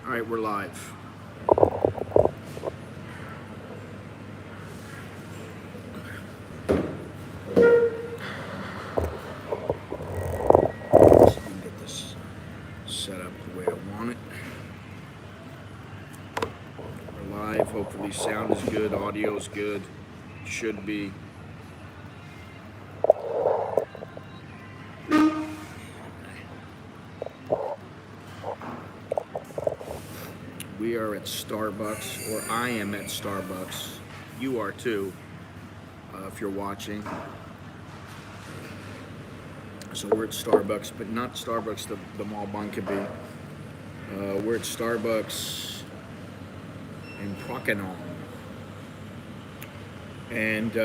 All right, we're live. Let's see if we can get this set up the way I want it. We're live. Hopefully sound is good, audio is good. Should be. We are at Starbucks, or I am at Starbucks. You are too, if you're watching. So we're at Starbucks, but not Starbucks, the mall Bankaby. We're at Starbucks in Prakanong. And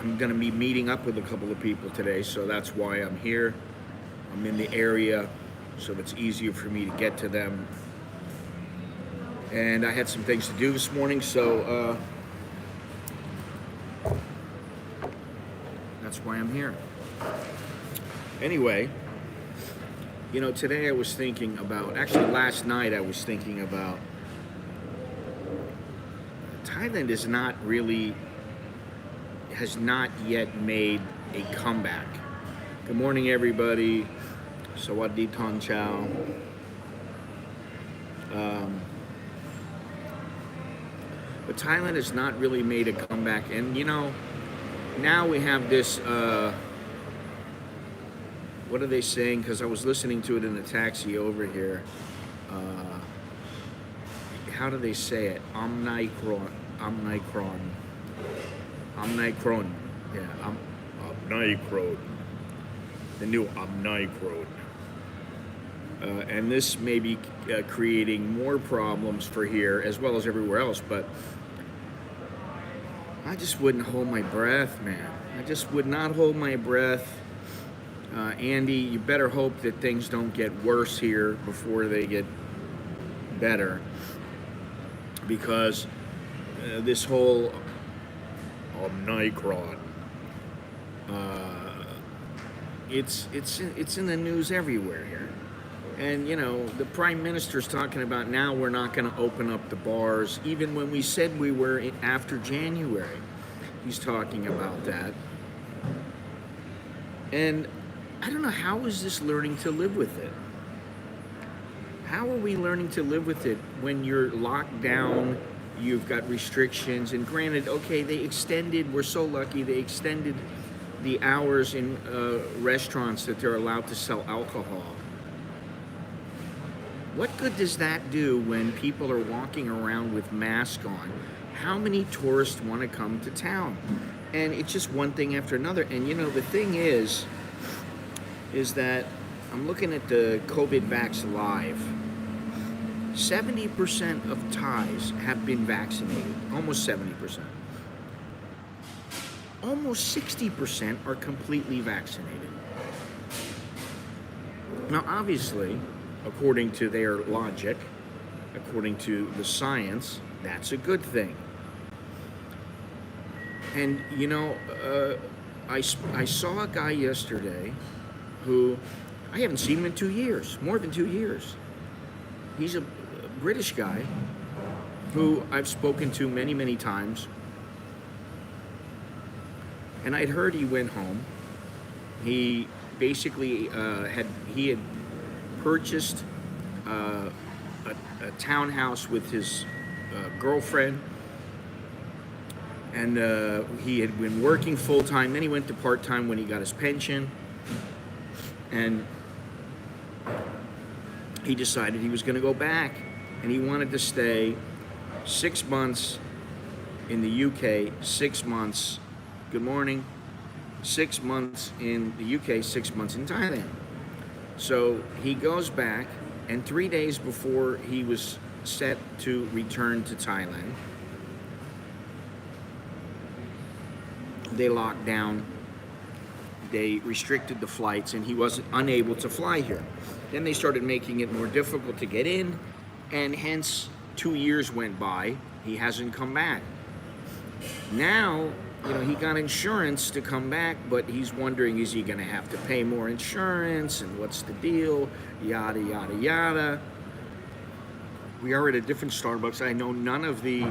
I'm gonna be meeting up with a couple of people today, so that's why I'm here. I'm in the area, so it's easier for me to get to them. And I had some things to do this morning, so that's why I'm here. Anyway, you know, today I was thinking about, actually last night I was thinking about, Thailand is not really, has not yet made a comeback. Good morning, everybody. Sawadee Tong Chow. But Thailand has not really made a comeback. And you know, now we have this, what are they saying? Because I was listening to it in the taxi over here. How do they say it? Omnicron. Yeah, Omnicron. The new Omnicron. And this may be creating more problems for here as well as everywhere else, but I just wouldn't hold my breath, man. I just would not hold my breath. Andy, you better hope that things don't get worse here before they get better, because this whole Omicron, it's in the news everywhere here. And you know, the Prime Minister's talking about now we're not going to open up the bars, even when we said we were after January. He's talking about that. And I don't know, how is this learning to live with it? How are we learning to live with it when you're locked down, you've got restrictions, and granted, okay, they extended, we're so lucky, they extended the hours in restaurants that they're allowed to sell alcohol. What good does that do when people are walking around with masks on? How many tourists want to come to town? And it's just one thing after another. And you know, the thing is that I'm looking at the COVID Vax Live. 70% of Thais have been vaccinated, almost 70%. Almost 60% are completely vaccinated. Now, obviously, according to their logic, according to the science, that's a good thing. And you know, I saw a guy yesterday who, I haven't seen him in 2 years, more than 2 years. He's a British guy who I've spoken to many, many times. And I'd heard he went home. He basically had purchased a townhouse with his girlfriend, and he had been working full-time. Then he went to part-time when he got his pension, and he decided he was going to go back, and he wanted to stay 6 months in the UK, 6 months, good morning, 6 months in the UK, 6 months in Thailand. So he goes back, and 3 days before he was set to return to Thailand, they locked down, they restricted the flights, and he was unable to fly here. Then they started making it more difficult to get in, and hence 2 years went by, he hasn't come back. Now he got insurance to come back, but he's wondering, is he going to have to pay more insurance, and what's the deal, yada, yada, yada. We are at a different Starbucks. I know none of the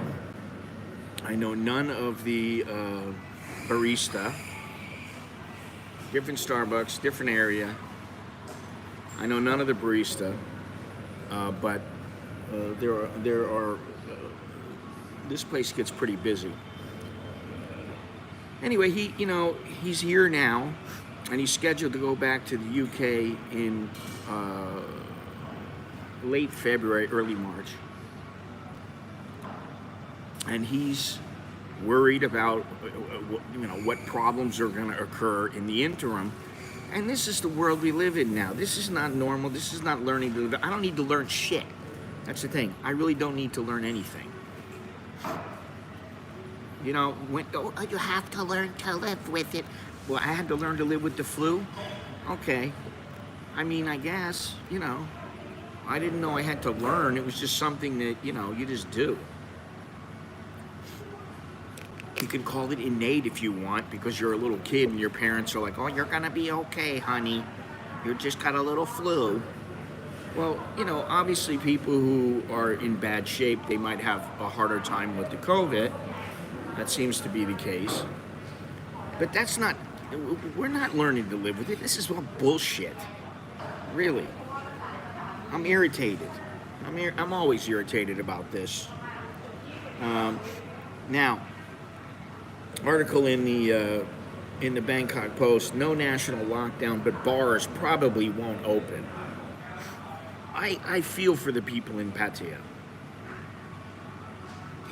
barista. Different Starbucks, different area. I know none of the barista, but there are this place gets pretty busy. Anyway, he's here now, and he's scheduled to go back to the UK in late February, early March. And he's worried about what problems are going to occur in the interim. And this is the world we live in now. This is not normal. This is not learning to live. I don't need to learn shit. That's the thing. I really don't need to learn anything. You have to learn to live with it. Well, I had to learn to live with the flu? Okay. I mean, I guess, I didn't know I had to learn. It was just something that, you just do. You can call it innate if you want, because you're a little kid and your parents are like, oh, you're going to be okay, honey. You just got a little flu. Well, obviously people who are in bad shape, they might have a harder time with the COVID. That seems to be the case. But we're not learning to live with it. This is all bullshit. Really. I'm irritated. I'm always irritated about this. Now, article in the Bangkok Post, no national lockdown, but bars probably won't open. I feel for the people in Pattaya.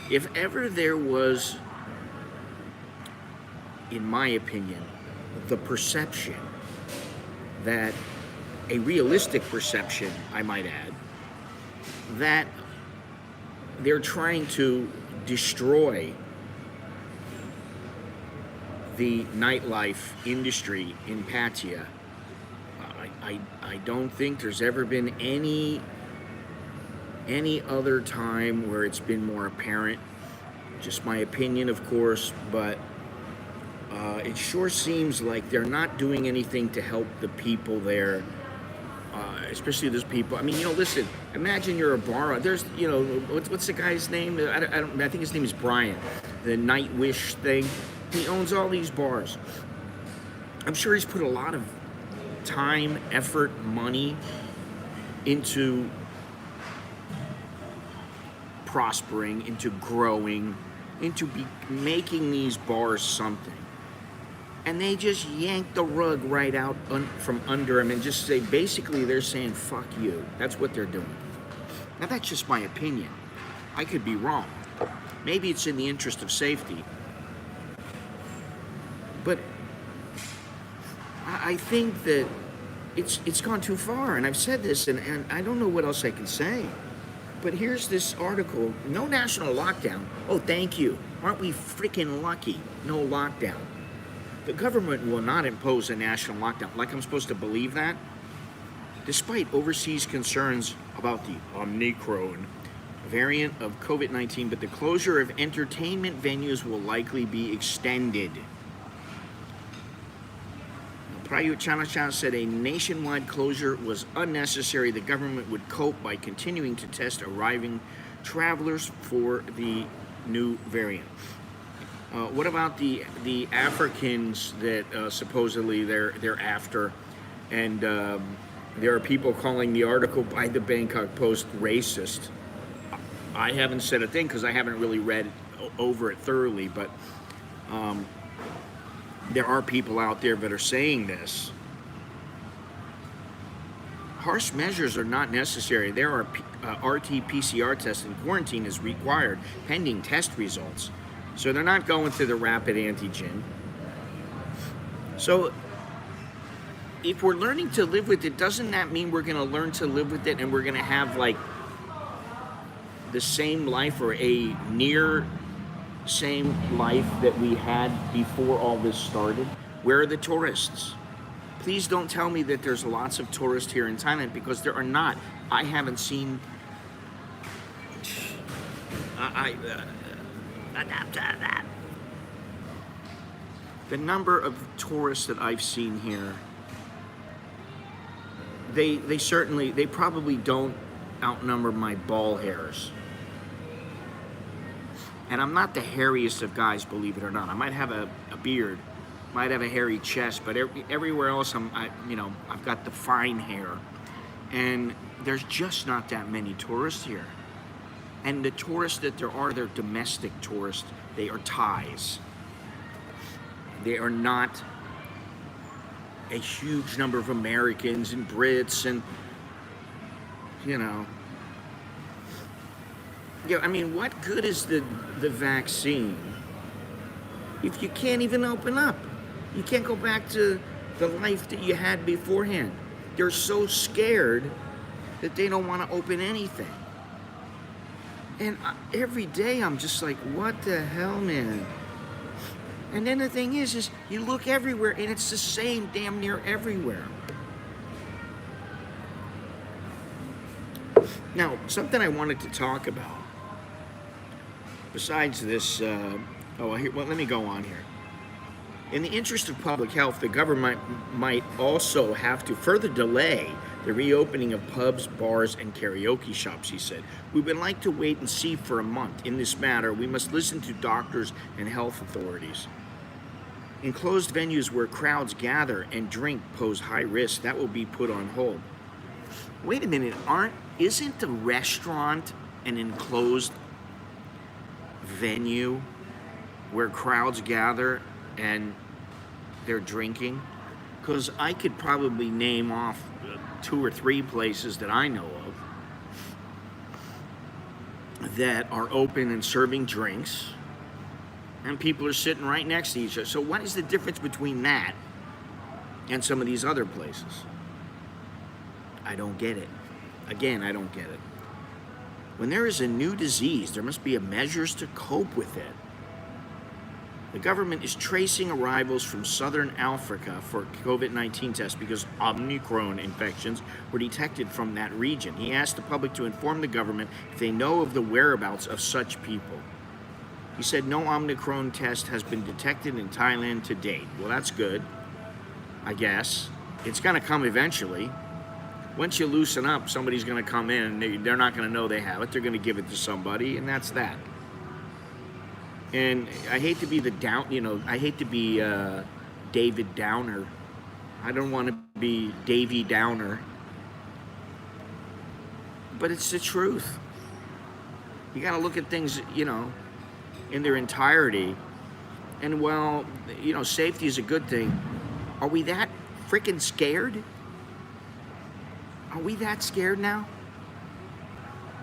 If ever there was, in my opinion, the perception that, a realistic perception, I might add, that they're trying to destroy the nightlife industry in Pattaya, I don't think there's ever been any other time where it's been more apparent. Just my opinion, of course, but it sure seems like they're not doing anything to help the people there, especially those people. I mean, listen, imagine you're a bar. There's, what's the guy's name? I think his name is Brian, the Night Wish thing. He owns all these bars. I'm sure he's put a lot of time, effort, money into prospering, into growing, into making these bars something. And they just yank the rug right out from under him and just say, basically they're saying, fuck you. That's what they're doing. Now that's just my opinion. I could be wrong. Maybe it's in the interest of safety. But I think that it's gone too far, and I've said this, and I don't know what else I can say. But here's this article, no national lockdown. Oh, thank you. Aren't we freaking lucky? No lockdown. The government will not impose a national lockdown. Like I'm supposed to believe that? Despite overseas concerns about the Omicron variant of COVID-19, but the closure of entertainment venues will likely be extended. Prayut Chan-o-cha said a nationwide closure was unnecessary. The government would cope by continuing to test arriving travelers for the new variant. What about the Africans that supposedly they're after? And there are people calling the article by the Bangkok Post racist. I haven't said a thing because I haven't really read over it thoroughly, but there are people out there that are saying this. Harsh measures are not necessary. There are RT-PCR tests and quarantine is required pending test results. So they're not going to the rapid antigen. So if we're learning to live with it, doesn't that mean we're going to learn to live with it and we're going to have like the same life or a near same life that we had before all this started? Where are the tourists? Please don't tell me that there's lots of tourists here in Thailand, because there are not. I haven't seen. the number of tourists that I've seen here, they probably don't outnumber my ball hairs. And I'm not the hairiest of guys, believe it or not. I might have a beard, might have a hairy chest, but everywhere else I've got the fine hair. And there's just not that many tourists here. And the tourists that there are, they're domestic tourists. They are Thais. They are not a huge number of Americans and Brits and, Yeah, I mean, what good is the vaccine if you can't even open up? You can't go back to the life that you had beforehand. They're so scared that they don't want to open anything. And every day I'm just like, what the hell, man? And then the thing is you look everywhere and it's the same damn near everywhere. Now, something I wanted to talk about, besides this, let me go on here. In the interest of public health, the government might also have to further delay the reopening of pubs, bars, and karaoke shops, he said. We would like to wait and see for a month. In this matter, we must listen to doctors and health authorities. Enclosed venues where crowds gather and drink pose high risk. That will be put on hold. Wait a minute, isn't the restaurant an enclosed venue where crowds gather and they're drinking? Because I could probably name off 2 or 3 places that I know of that are open and serving drinks, and people are sitting right next to each other. So what is the difference between that and some of these other places? I don't get it. Again, I don't get it. When there is a new disease, there must be measures to cope with it. The government is tracing arrivals from southern Africa for COVID-19 tests because Omicron infections were detected from that region. He asked the public to inform the government if they know of the whereabouts of such people. He said no Omicron test has been detected in Thailand to date. Well, that's good, I guess. It's going to come eventually. Once you loosen up, somebody's going to come in and they're not going to know they have it. They're going to give it to somebody, and that's that. And I hate to be I hate to be David Downer. I don't want to be Davy Downer. But it's the truth. You got to look at things, in their entirety. And while, safety is a good thing, are we that freaking scared? Are we that scared now?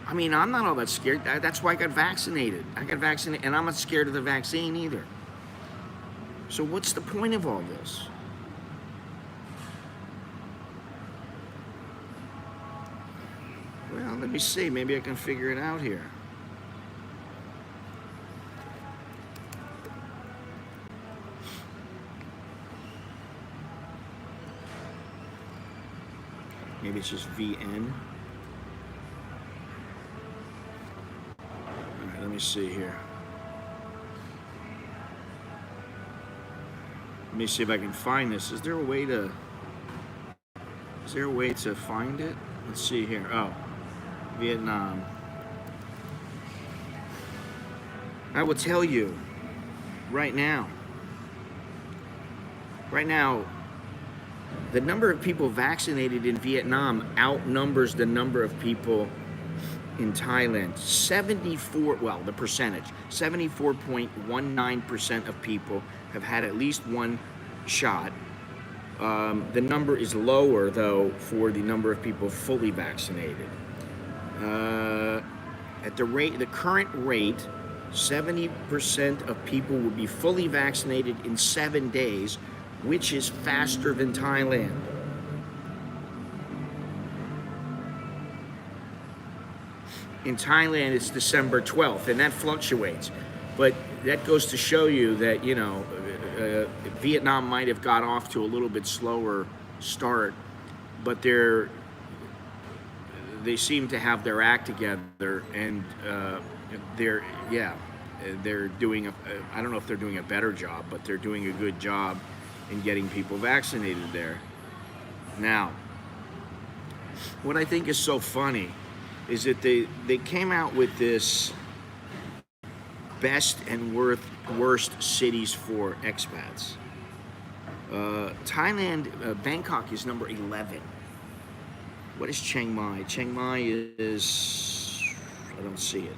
I mean, I'm not all that scared. That's why I got vaccinated. And I'm not scared of the vaccine either. So what's the point of all this? Well, let me see. Maybe I can figure it out here. Maybe it's just VN. All right, let me see here. Let me see if I can find this. Is there a way to find it? Let's see here. Oh, Vietnam. I will tell you right now, the number of people vaccinated in Vietnam outnumbers the number of people in Thailand. 74.19% of people have had at least one shot. The number is lower, though, for the number of people fully vaccinated. At the current rate, 70% of people will be fully vaccinated in 7 days, which is faster than Thailand. In Thailand, it's December 12th, and that fluctuates. But that goes to show you that, Vietnam might have got off to a little bit slower start, but they seem to have their act together, and they're doing I don't know if they're doing a better job, but they're doing a good job in getting people vaccinated there. Now, what I think is so funny is that they came out with this best and worst cities for expats. Thailand, Bangkok is number 11. What is Chiang Mai? Chiang Mai is, I don't see it.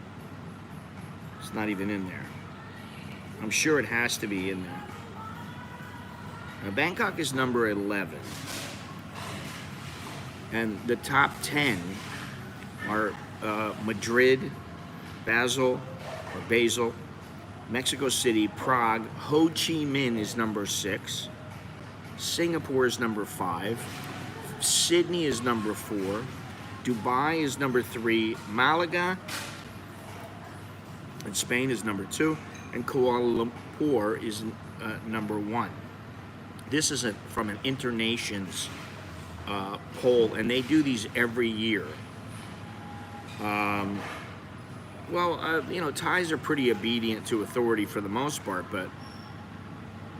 It's not even in there. I'm sure it has to be in there. Bangkok is number 11. And the top 10 are Madrid, Basel, Mexico City, Prague, Ho Chi Minh is number 6. Singapore is number 5. Sydney is number 4. Dubai is number 3. Malaga in Spain is number 2. And Kuala Lumpur is number 1. This is from an Internations poll, and they do these every year. You know, Thais are pretty obedient to authority for the most part, but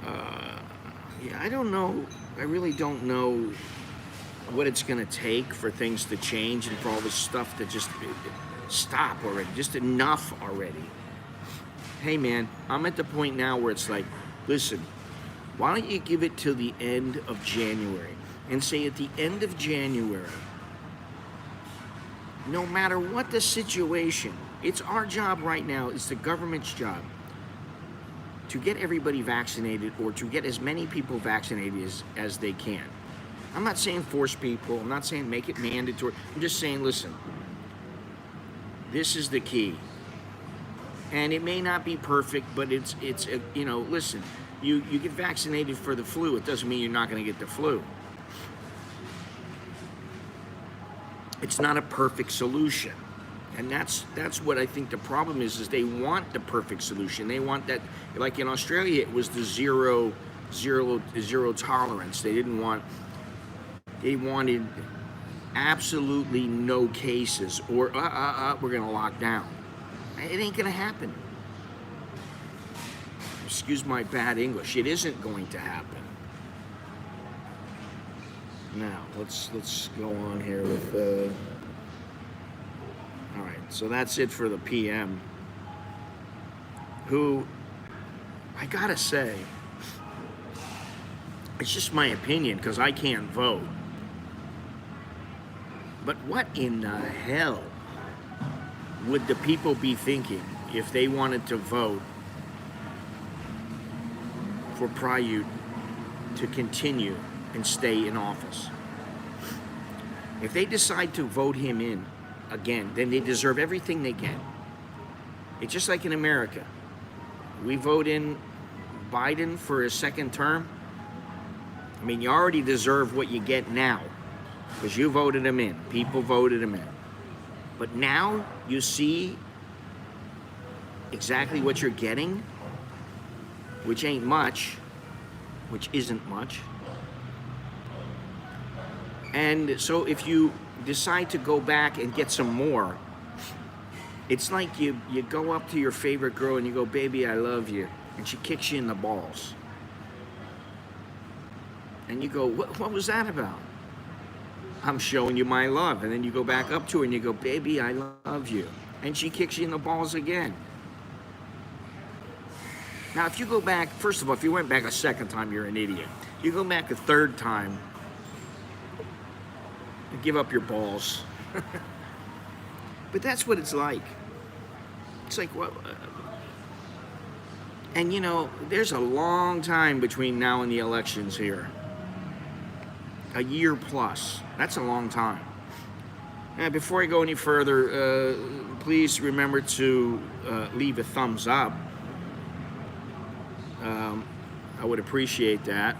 yeah, I don't know. I really don't know what it's going to take for things to change and for all this stuff to just stop already. Just enough already. Hey, man, I'm at the point now where it's like, listen, why don't you give it till the end of January and say at the end of January, no matter what the situation, it's our job right now, it's the government's job to get everybody vaccinated or to get as many people vaccinated as they can. I'm not saying force people, I'm not saying make it mandatory, I'm just saying, listen, this is the key. And it may not be perfect, but it's you know, listen, you get vaccinated for the flu, it doesn't mean you're not going to get the flu. It's not a perfect solution. And that's what I think the problem is they want the perfect solution. They want that, like in Australia, it was the zero tolerance. They wanted absolutely no cases, or we're gonna lock down. It ain't gonna happen. Excuse my bad English. It isn't going to happen. Now let's go on here with. All right, so that's it for the PM. Who, I gotta say, it's just my opinion because I can't vote. But what in the hell would the people be thinking if they wanted to vote for Prayut to continue and stay in office? If they decide to vote him in again, then they deserve everything they get. It's just like in America. We vote in Biden for a second term. I mean, you already deserve what you get now because you voted him in. People voted him in. But now you see exactly what you're getting, which ain't much, which isn't much. And so if you decide to go back and get some more, it's like you go up to your favorite girl and you go, baby, I love you. And she kicks you in the balls. And you go, what was that about? I'm showing you my love. And then you go back up to her and you go, baby, I love you. And she kicks you in the balls again. Now, if you go back, first of all, if you went back a second time, you're an idiot. You go back a third time, and give up your balls. But that's what it's like. It's like, what? And you know, there's a long time between now and the elections here. A year plus. That's a long time. And before I go any further, please remember to leave a thumbs up. I would appreciate that.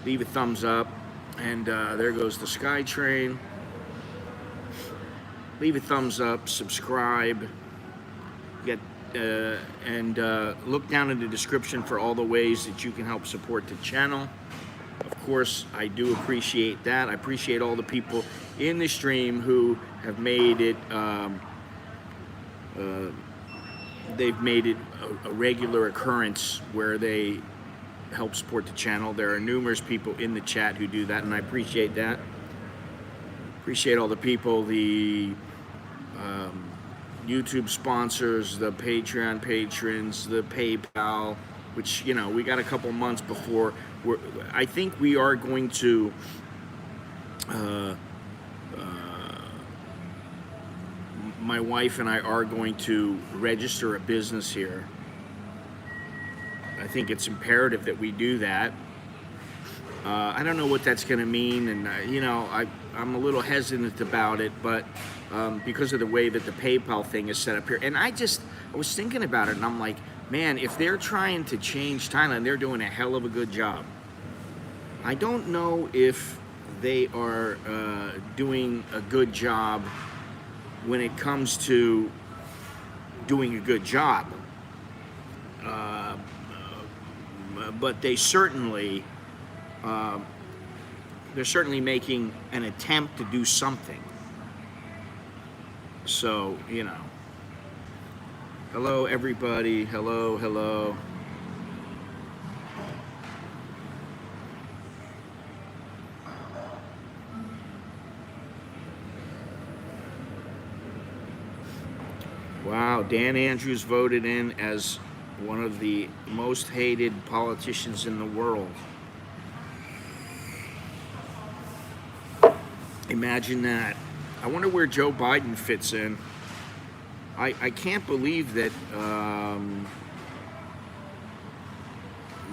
Leave a thumbs up. And there goes the SkyTrain. Leave a thumbs up, subscribe, and look down in the description for all the ways that you can help support the channel. Of course, I do appreciate that. I appreciate all the people in the stream who have made it they've made it a regular occurrence where they help support the channel. There are numerous people in the chat who do that, and I appreciate that. Appreciate all the people, the YouTube sponsors, the Patreon patrons, the PayPal, which, you know, we got a couple months before. I think we are going to my wife and I are going to register a business here. I think it's imperative that we do that. I don't know what that's going to mean, and you know, I'm a little hesitant about it, but because of the way that the PayPal thing is set up here, and I was thinking about it, and I'm like, man, if they're trying to change Thailand, they're doing a hell of a good job. I don't know if they are doing a good job when it comes to doing a good job, but they're certainly making an attempt to do something. So, you know, hello everybody, hello. Wow, Dan Andrews voted in as one of the most hated politicians in the world. Imagine that. I wonder where Joe Biden fits in. I can't believe that,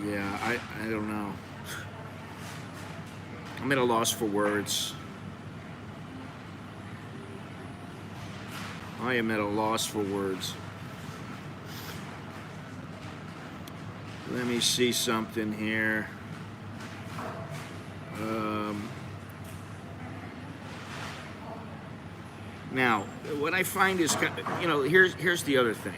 yeah, I don't know. I'm at a loss for words. I am at a loss for words. Let me see something here. Now, what I find is, you know, here's the other thing.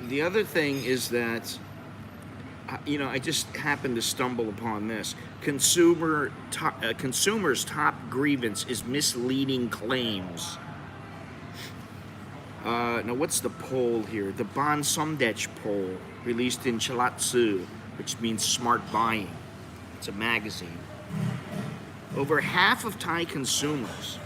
The other thing is that, you know, I just happened to stumble upon this. Consumers' top grievance is misleading claims. Now, what's the poll here? The Ban Somdech poll, released in Chalatsu, which means smart buying. It's a magazine. Over half of Thai consumers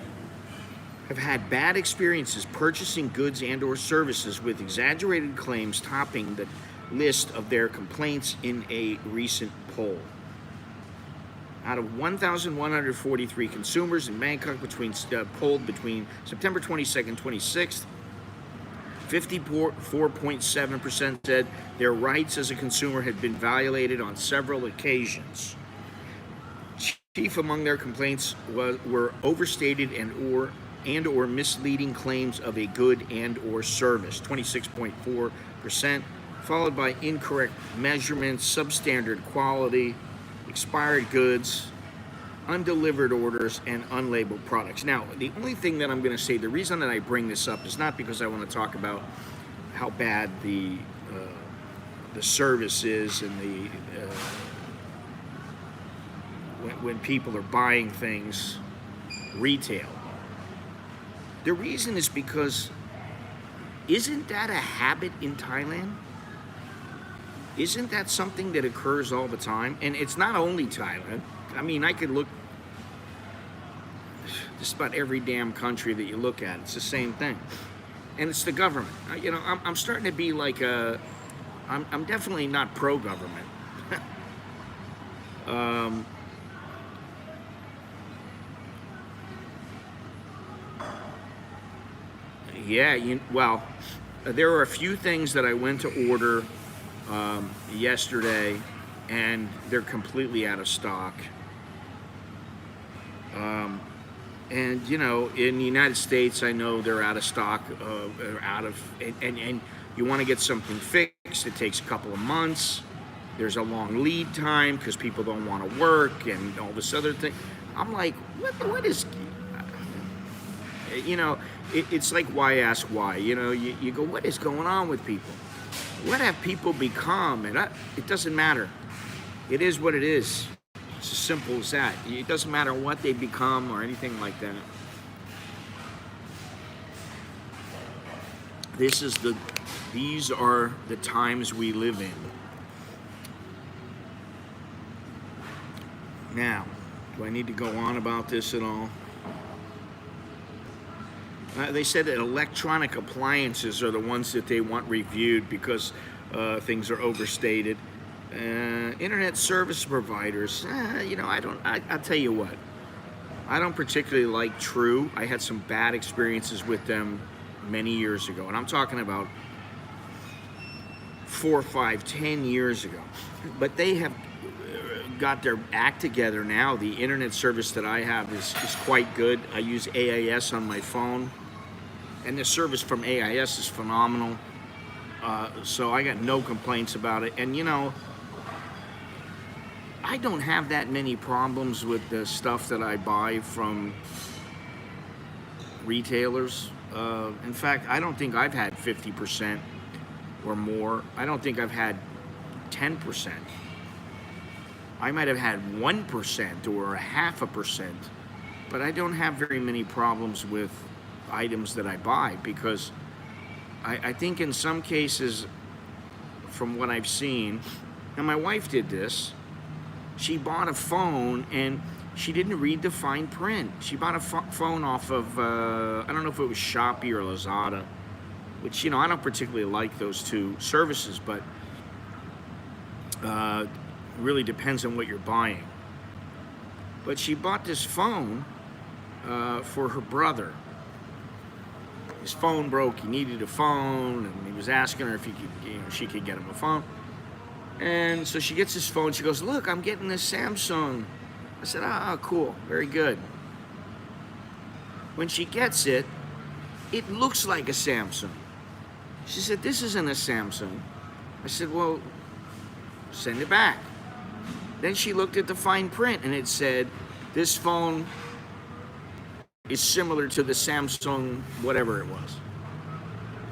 have had bad experiences purchasing goods and or services, with exaggerated claims topping the list of their complaints in a recent poll. Out of 1,143 consumers in Bangkok polled between September 22nd and 26th, 54.7% said their rights as a consumer had been violated on several occasions. Chief among their complaints were overstated and or misleading claims of a good and or service, 26.4%, followed by incorrect measurements, substandard quality, expired goods, undelivered orders, and unlabeled products. Now, the only thing that I'm going to say, the reason that I bring this up is not because I want to talk about how bad the service is and when people are buying things retail. The reason is because, isn't that a habit in Thailand? Isn't that something that occurs all the time? And it's not only Thailand. I mean, I could look just about every damn country that you look at. It's the same thing. And it's the government. You know, I'm starting to be like I'm definitely not pro-government. Yeah, well, there are a few things that I went to order yesterday, and they're completely out of stock. And you know, in the United States, I know they're out of stock, and you want to get something fixed, it takes a couple of months. There's a long lead time because people don't want to work and all this other thing. I'm like, what is, you know, it's like why ask why? You know, you go, what is going on with people? What have people become? And it doesn't matter. It is what it is. simple as that. It doesn't matter what they become or anything like that. These are the times we live in. Now, do I need to go on about this at all? They said that electronic appliances are the ones that they want reviewed because things are overstated. Internet service providers, I'll tell you what. I don't particularly like True. I had some bad experiences with them many years ago. And I'm talking about 4, 5, 10 years ago. But they have got their act together now. The internet service that I have is quite good. I use AIS on my phone. And the service from AIS is phenomenal. So I got no complaints about it. And I don't have that many problems with the stuff that I buy from retailers. In fact, I don't think I've had 50% or more. I don't think I've had 10%. I might have had 1% or 0.5%, but I don't have very many problems with items that I buy because I think in some cases, from what I've seen, and my wife did this, she bought a phone and she didn't read the fine print. She bought a phone off of, I don't know if it was Shopee or Lazada, which, I don't particularly like those two services, but really depends on what you're buying. But she bought this phone for her brother. His phone broke, he needed a phone, and he was asking her if she could get him a phone. And so she gets his phone, she goes, "Look, I'm getting this Samsung." I said, cool, very good. When she gets it, it looks like a Samsung. She said, "This isn't a Samsung." I said, "Well, send it back." Then she looked at the fine print and it said, "This phone is similar to the Samsung, whatever it was."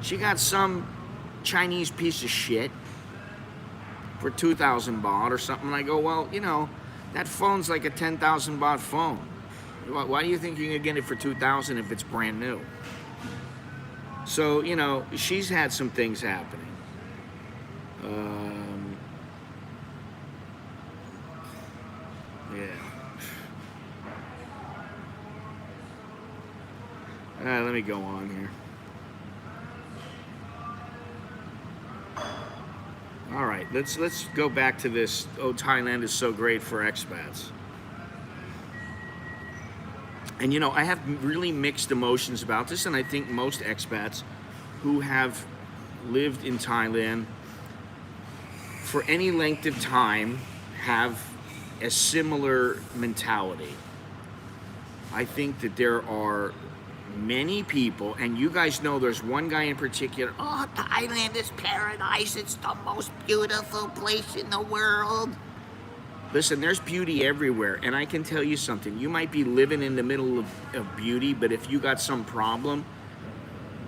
She got some Chinese piece of shit for 2,000 baht or something. And I go, well, that phone's like a 10,000 baht phone. Why do you think you can get it for 2,000 if it's brand new? So, she's had some things happening. Let me go on here. All right, let's go back to this. Oh, Thailand is so great for expats. And I have really mixed emotions about this, and I think most expats who have lived in Thailand for any length of time have a similar mentality. I think that there are many people, and you guys know there's one guy in particular, "Oh, Thailand is paradise. It's the most beautiful place in the world." Listen, there's beauty everywhere, and I can tell you something. You might be living in the middle of beauty, but if you got some problem,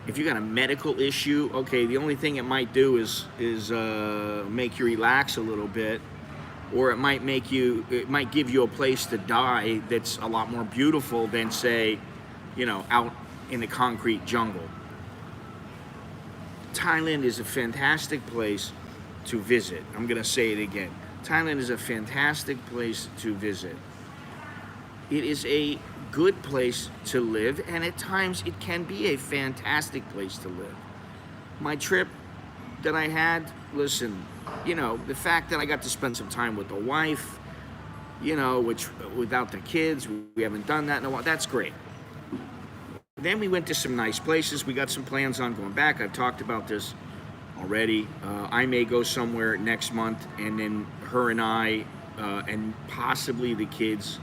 if you got a medical issue, okay, the only thing it might do is make you relax a little bit, or it might give you a place to die that's a lot more beautiful than, say, out in the concrete jungle. Thailand is a fantastic place to visit. I'm going to say it again. Thailand is a fantastic place to visit. It is a good place to live, and at times it can be a fantastic place to live. My trip that I had, listen, the fact that I got to spend some time with the wife, which without the kids, we haven't done that in a while, that's great. Then we went to some nice places. We got some plans on going back. I've talked about this already. I may go somewhere next month, and then her and I, and possibly the kids,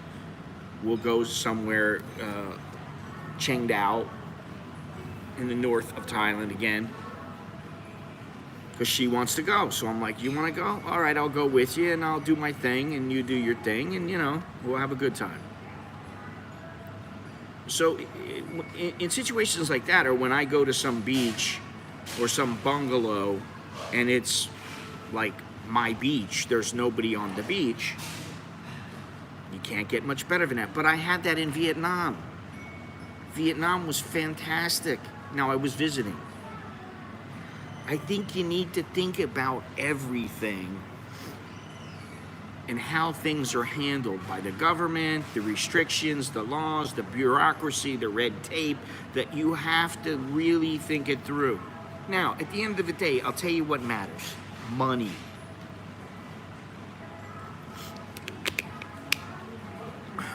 will go somewhere, Chiang Dao, in the north of Thailand again, because she wants to go. So I'm like, "You want to go? All right, I'll go with you, and I'll do my thing, and you do your thing, and we'll have a good time." So in situations like that, or when I go to some beach or some bungalow and it's like my beach, there's nobody on the beach, You can't get much better than that. But I had that in Vietnam. Vietnam was fantastic. Now, I was visiting. I think you need to think about everything and how things are handled by the government, the restrictions, the laws, the bureaucracy, the red tape, that you have to really think it through. Now, at the end of the day, I'll tell you what matters. Money.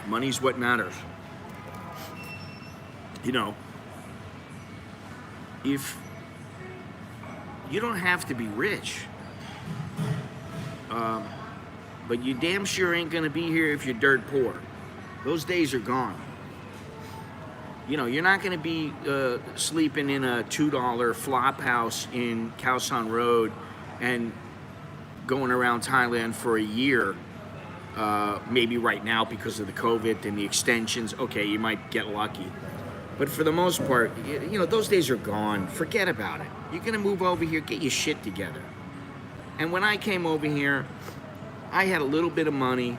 Money's what matters. You know, if you don't have to be rich, but you damn sure ain't gonna be here if you're dirt poor. Those days are gone. You know, you're not gonna be sleeping in a $2 flop house in Khao San Road and going around Thailand for a year. Maybe right now because of the COVID and the extensions. Okay, you might get lucky. But for the most part, you know, those days are gone. Forget about it. You're gonna move over here, get your shit together. And when I came over here, I had a little bit of money.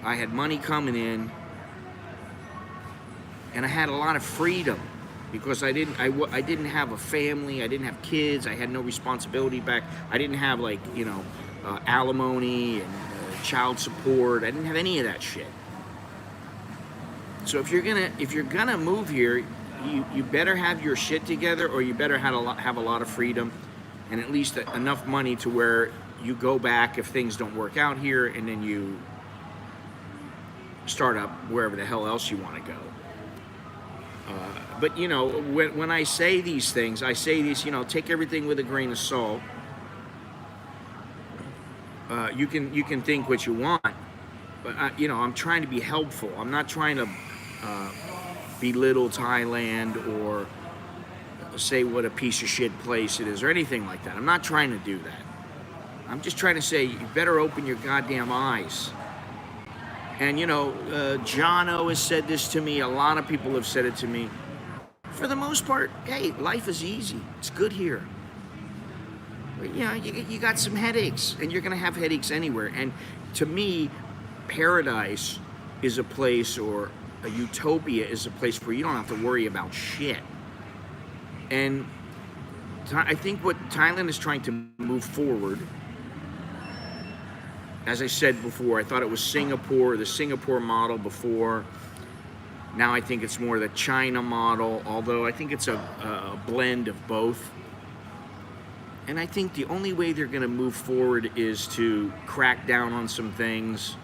I had money coming in, and I had a lot of freedom because I didn't have a family. I didn't have kids. I had no responsibility back. I didn't have, like, you know, alimony and child support. I didn't have any of that shit. So if you're gonna move here, you better have your shit together, or you better have a lot of freedom, and at least enough money to where you go back if things don't work out here, and then you start up wherever the hell else you want to go. But you know, when I say these things, I say these, you know, take everything with a grain of salt. You can think what you want, but you know, I'm trying to be helpful. I'm not trying to belittle Thailand or say what a piece of shit place it is or anything like that. I'm not trying to do that. I'm just trying to say you better open your goddamn eyes. And you know, Jono has said this to me. A lot of people have said it to me. For the most part, hey, life is easy. It's good here. But, you know, you got some headaches, and you're going to have headaches anywhere. And to me, paradise is a place, or a utopia is a place where you don't have to worry about shit. And I think what Thailand is trying to move forward, as I said before, I thought it was Singapore, the Singapore model before. Now I think it's more the China model, although I think it's a blend of both. And I think the only way they're going to move forward is to crack down on some things.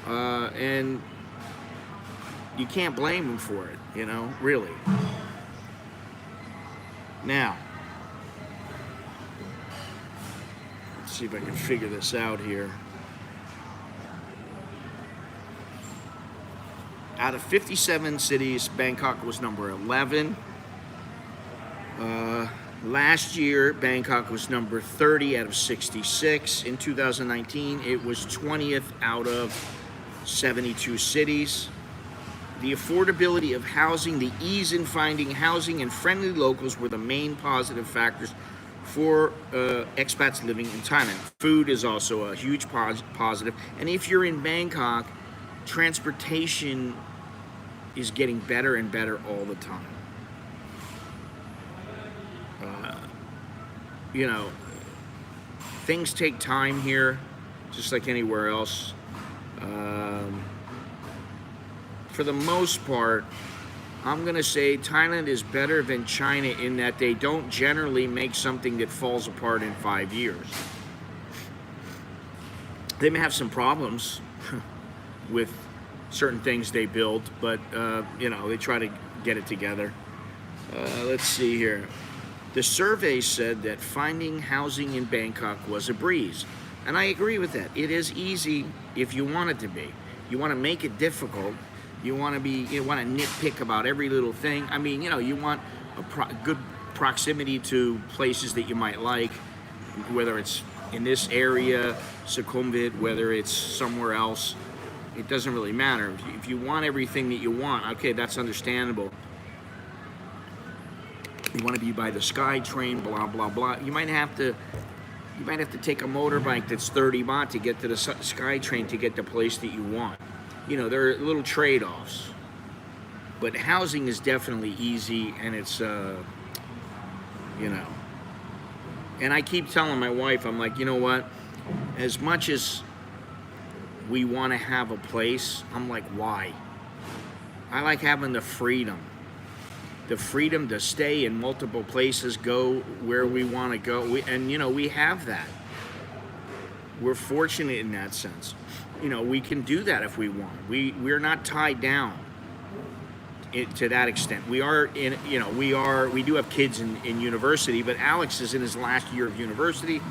And you can't blame them for it, you know, really. Now, let's see if I can figure this out here. Out of 57 cities, Bangkok was number 11. Last year, Bangkok was number 30 out of 66. In 2019, it was 20th out of 72 cities. The affordability of housing, the ease in finding housing, and friendly locals were the main positive factors for expats living in Thailand. Food is also a huge positive. And if you're in Bangkok, transportation is getting better and better all the time. You know, things take time here, just like anywhere else. For the most part, I'm going to say Thailand is better than China in that they don't generally make something that falls apart in 5 years. They may have some problems with certain things they build, but, you know, they try to get it together. Let's see here. The survey said that finding housing in Bangkok was a breeze. And I agree with that. It is easy if you want it to be. You want to make it difficult. You want to nitpick about every little thing. I mean, you know, you want a good proximity to places that you might like, whether it's in this area, Sukhumvit, whether it's somewhere else. It doesn't really matter. If you want everything that you want, okay, that's understandable. You want to be by the Sky Train, blah blah blah. You might have to take a motorbike that's 30 baht to get to the Sky Train to get the place that you want. there are little trade-offs. But housing is definitely easy, and it's, and I keep telling my wife, I'm like, you know what? As much as we want to have a place, I'm like, why? I like having the freedom to stay in multiple places, go where we want to go. We have that. We're fortunate in that sense. We can do that if we want. We're not tied down to that extent. We do have kids in university, but Alex is in his last year of university.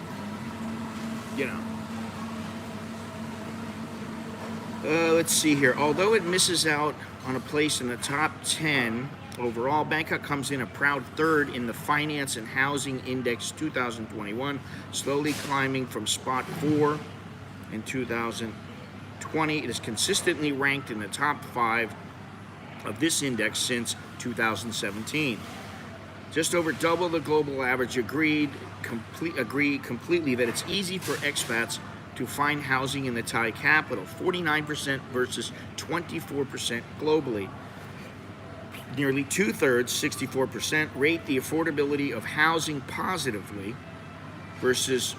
Let's see here. Although it misses out on a place in the top 10 overall, Bangkok comes in a proud third in the Finance and Housing Index 2021, slowly climbing from spot 4 in 2020. It is consistently ranked in the top 5 of this index since 2017. Just over double the global average. Agree completely that it's easy for expats to find housing in the Thai capital, 49% versus 24% globally. Nearly 2/3, 64%, rate the affordability of housing positively versus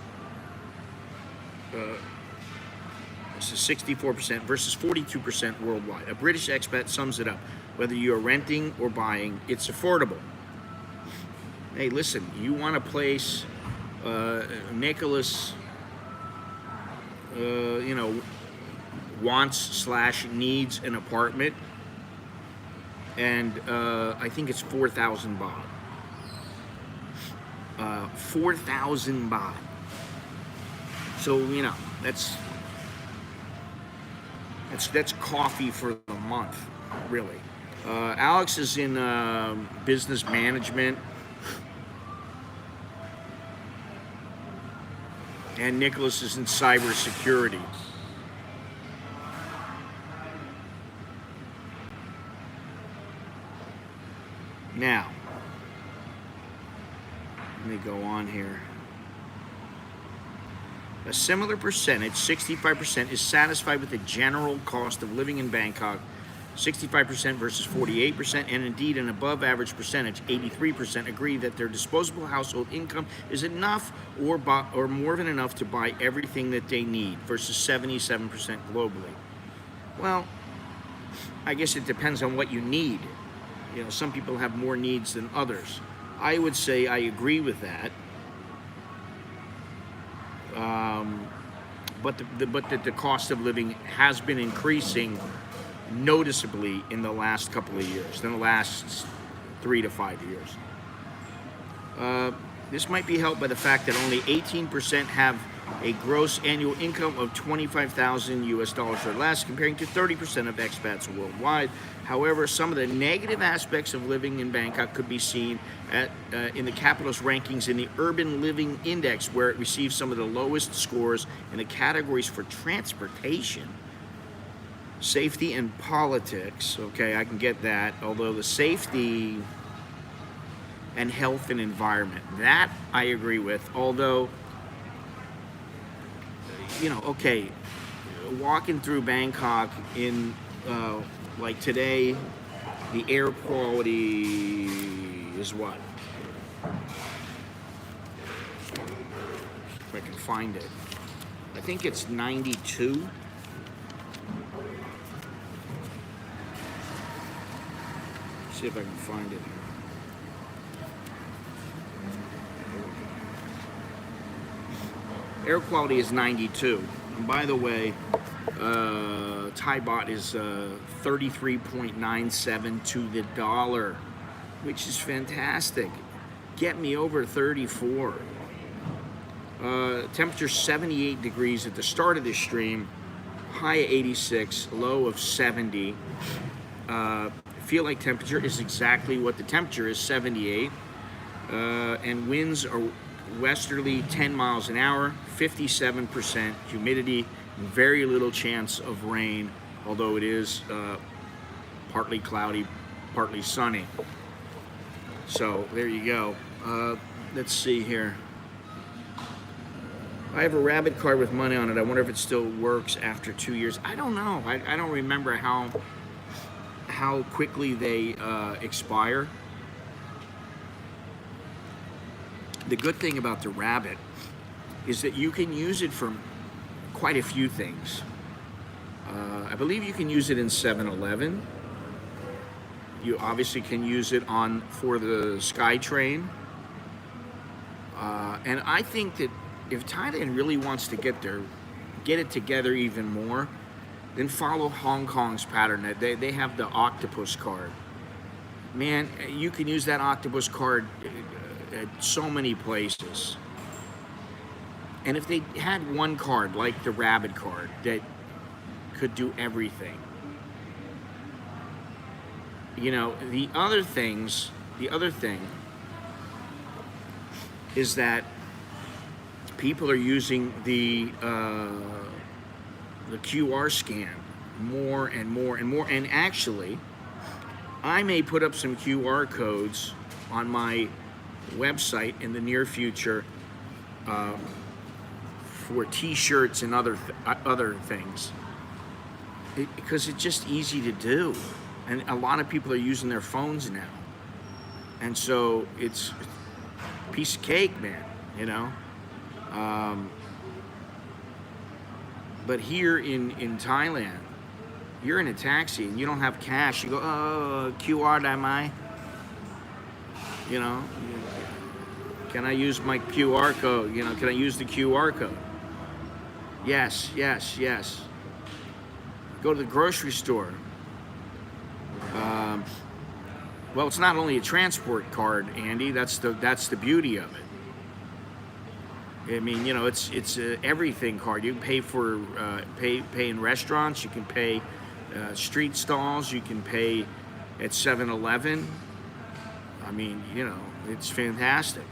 64% versus 42% worldwide. A British expat sums it up. Whether you're renting or buying, it's affordable. Hey, listen, you want a place, Nicholas, wants/needs an apartment, and I think it's 4,000 baht. 4,000 baht. So that's coffee for the month, really. Alex is in business management, and Nicholas is in cybersecurity. Now, let me go on here. A similar percentage, 65%, is satisfied with the general cost of living in Bangkok, 65% versus 48%, and indeed an above average percentage, 83%, agree that their disposable household income is enough or more than enough to buy everything that they need, versus 77% globally. Well, I guess it depends on what you need. Some people have more needs than others. I would say I agree with that. But the cost of living has been increasing noticeably in the last couple of years, in the last 3 to 5 years. This might be helped by the fact that only 18% have a gross annual income of $25,000 or less, comparing to 30% of expats worldwide. However, some of the negative aspects of living in Bangkok could be seen in the capital's rankings in the Urban Living Index, where it receives some of the lowest scores in the categories for transportation, safety, and politics. Okay, I can get that. Although the safety and health and environment, that I agree with. Although, okay, walking through Bangkok in like today, the air quality is what? If I can find it. I think it's 92. See if I can find it. Air quality is 92. And by the way, Thai baht is 33.97 to the dollar, which is fantastic. Get me over 34. Temperature 78 degrees at the start of this stream, high 86, low of 70. Feel like temperature is exactly what the temperature is, 78. And winds are westerly 10 miles an hour, 57% humidity, very little chance of rain, although it is partly cloudy, partly sunny. So there you go. Let's see here. I have a rabbit card with money on it. I wonder if it still works after 2 years. I don't know. I don't remember how quickly they expire. The good thing about the rabbit is that you can use it for quite a few things. I believe you can use it in 7-Eleven. You obviously can use it for the SkyTrain. And I think that if Thailand really wants to get it together even more, then follow Hong Kong's pattern. They have the octopus card. Man, you can use that octopus card at so many places. And if they had one card like the rabbit card that could do everything. You know, the other thing is that people are using the QR scan more and more and more. And actually, I may put up some QR codes on my website in the near future for T-shirts and other things, because it's just easy to do, and a lot of people are using their phones now, and so it's a piece of cake, man. You know. But here in Thailand, you're in a taxi and you don't have cash. You go, oh, QR, am I? You know, can I use my QR code? You know, can I use the QR code? Yes, yes, yes. Go to the grocery store. Well, it's not only a transport card, Andy. That's the beauty of it. I mean, you know, it's a everything card. You can pay for pay in restaurants. You can pay street stalls. You can pay at 7-Eleven. I mean, you know, it's fantastic.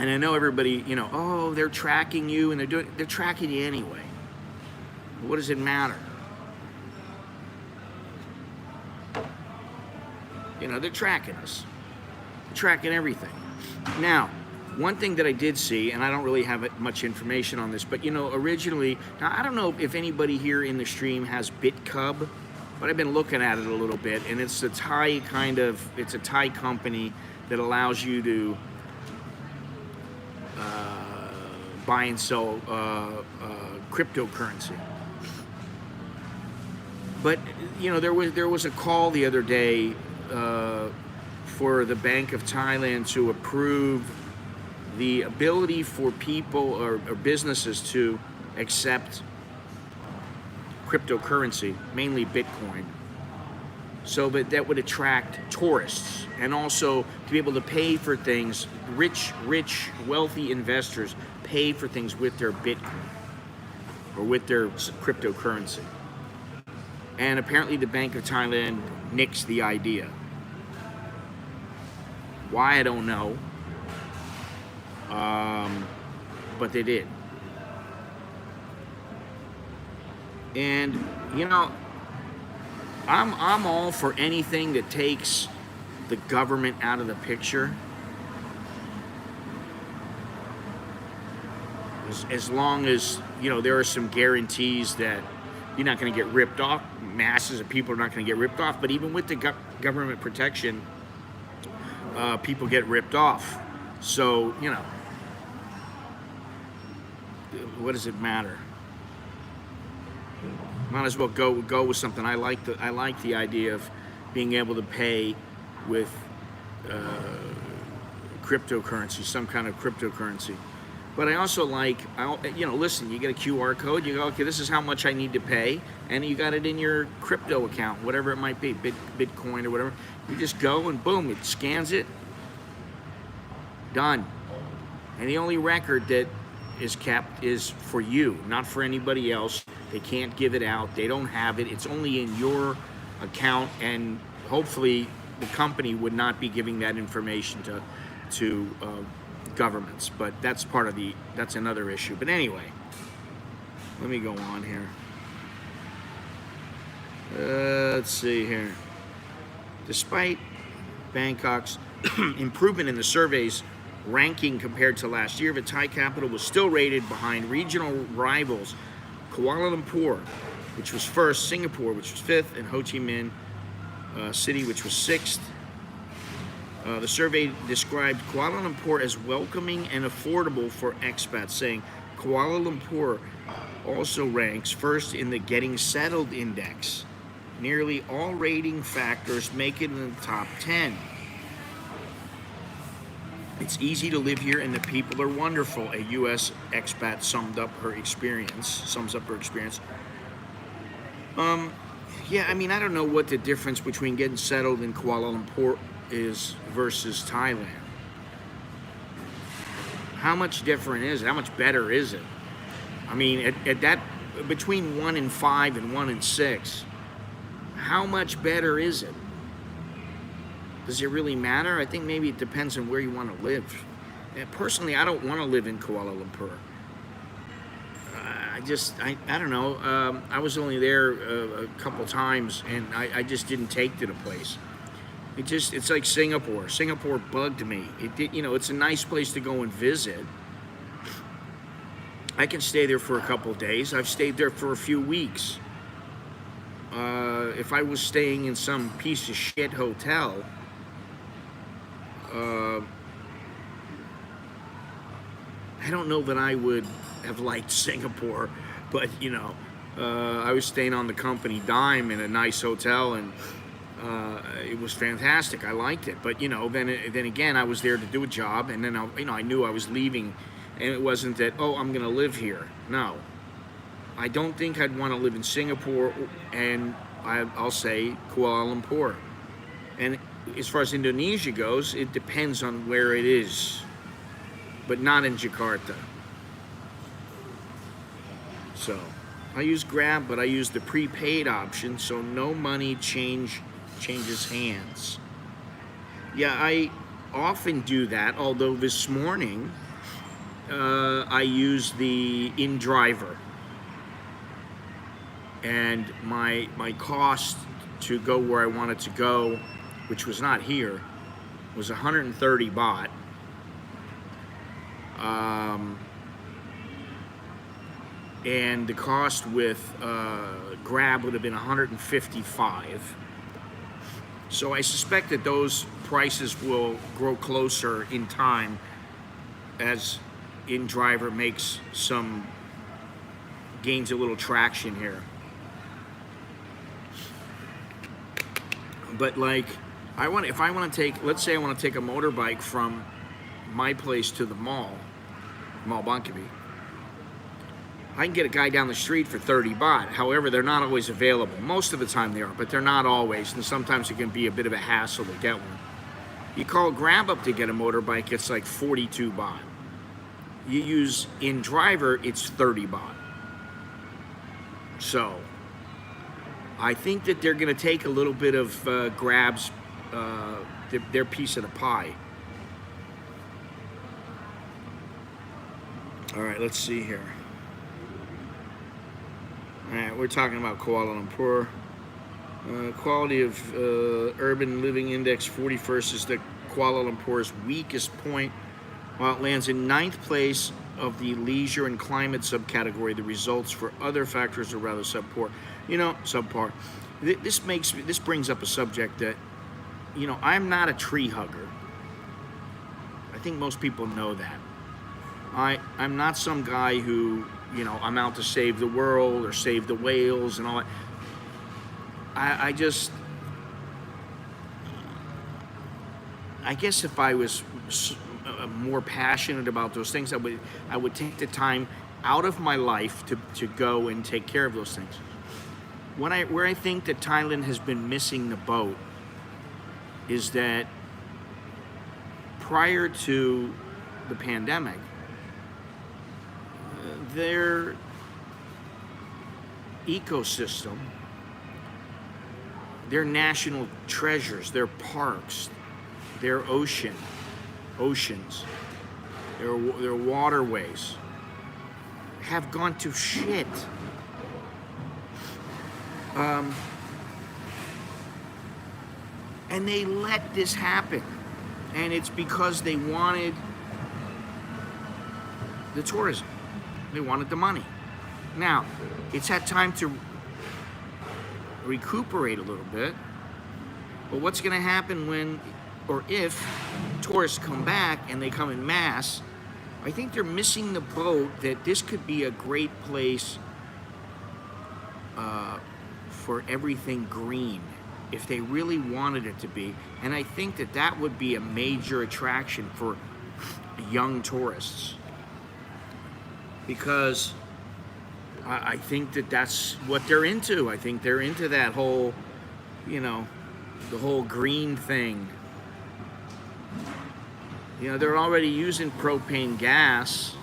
And I know everybody, you know, oh, they're tracking you, and they're tracking you anyway. What does it matter? You know, they're tracking us. They're tracking everything. Now, one thing that I did see, and I don't really have much information on this, but you know, originally, now I don't know if anybody here in the stream has BitCub, but I've been looking at it a little bit, and it's a Thai it's a Thai company that allows you to buy and sell cryptocurrency. But you know, there was a call the other day for the Bank of Thailand to approve the ability for people or businesses to accept cryptocurrency, mainly Bitcoin, so that would attract tourists, and also to be able to pay for things. Rich, wealthy investors pay for things with their Bitcoin or with their cryptocurrency. And apparently the Bank of Thailand nixed the idea. Why, I don't know. But they did. And you know, I'm all for anything that takes the government out of the picture, as long as, you know, there are some guarantees that you're not going to get ripped off. Masses of people are not going to get ripped off. But even with the government protection, people get ripped off. So, you know, what does it matter? Might as well go with something. I like the idea of being able to pay with cryptocurrency, some kind of cryptocurrency. But I also like, you know, listen, you get a QR code, you go, okay, this is how much I need to pay, and you got it in your crypto account, whatever it might be, Bitcoin or whatever. You just go and boom, it scans it, done. And the only record that is kept is for you, not for anybody else. They can't give it out. They don't have it. It's only in your account, and hopefully the company would not be giving that information to governments. But that's that's another issue. But anyway, let me go on here. Let's see here. Despite Bangkok's improvement in the surveys ranking compared to last year, the Thai capital was still rated behind regional rivals Kuala Lumpur, which was first, Singapore, which was fifth, and Ho Chi Minh City, which was sixth. The survey described Kuala Lumpur as welcoming and affordable for expats, saying Kuala Lumpur also ranks first in the Getting Settled Index. Nearly all rating factors make it in the top 10. It's easy to live here and the people are wonderful, a U.S. expat sums up her experience. Yeah, I mean, I don't know what the difference between getting settled in Kuala Lumpur is versus Thailand. How much different is it? How much better is it? I mean, at that, between 1 and 5 and 1 and 6, how much better is it? Does it really matter? I think maybe it depends on where you want to live. And personally, I don't want to live in Kuala Lumpur. I don't know. I was only there a couple times, and I just didn't take to the place. It's like Singapore. Singapore bugged me. It's a nice place to go and visit. I can stay there for a couple of days. I've stayed there for a few weeks. If I was staying in some piece of shit hotel, I don't know that I would have liked Singapore, but I was staying on the company dime in a nice hotel, and it was fantastic. I liked it, but then again, I was there to do a job, and then I knew I was leaving, and it wasn't that I'm gonna live here. No, I don't think I'd want to live in Singapore, and I'll say Kuala Lumpur. And as far as Indonesia goes, it depends on where it is, but not in Jakarta. So I use Grab, but I use the prepaid option, so no money changes hands. Yeah, I often do that, although this morning I used the InDriver, and my cost to go where I wanted to go, which was not here, was 130 baht. And the cost with Grab would have been 155. So I suspect that those prices will grow closer in time as InDriver gains a little traction here. But if I want to take, let's say I want to take a motorbike from my place to the mall Bankaby, I can get a guy down the street for 30 baht. However, they're not always available. Most of the time they are, but they're not always, and sometimes it can be a bit of a hassle to get one. You call Grab up to get a motorbike, it's like 42 baht. You use InDriver, it's 30 baht. So I think that they're going to take a little bit of Grab's, their piece of the pie. All right, let's see here. All right, we're talking about Kuala Lumpur. Quality of Urban Living Index 41st is the Kuala Lumpur's weakest point. While it lands in 9th place of the leisure and climate subcategory, the results for other factors are rather subpar. Subpar. This brings up a subject that, I'm not a tree hugger. I think most people know that. I'm not some guy who, I'm out to save the world or save the whales and all that. I guess if I was more passionate about those things, I would take the time out of my life to go and take care of those things. Where I think that Thailand has been missing the boat is that prior to the pandemic, their ecosystem, their national treasures, their parks, their oceans, their waterways have gone to shit. And they let this happen. And it's because they wanted the tourism. They wanted the money. Now, it's had time to recuperate a little bit, but what's going to happen when, or if, tourists come back and they come in mass? I think they're missing the boat that this could be a great place for everything green, if they really wanted it to be. And I think that that would be a major attraction for young tourists, because I think that that's what they're into. I think they're into that whole, you know, the whole green thing. You know, they're already using propane gas.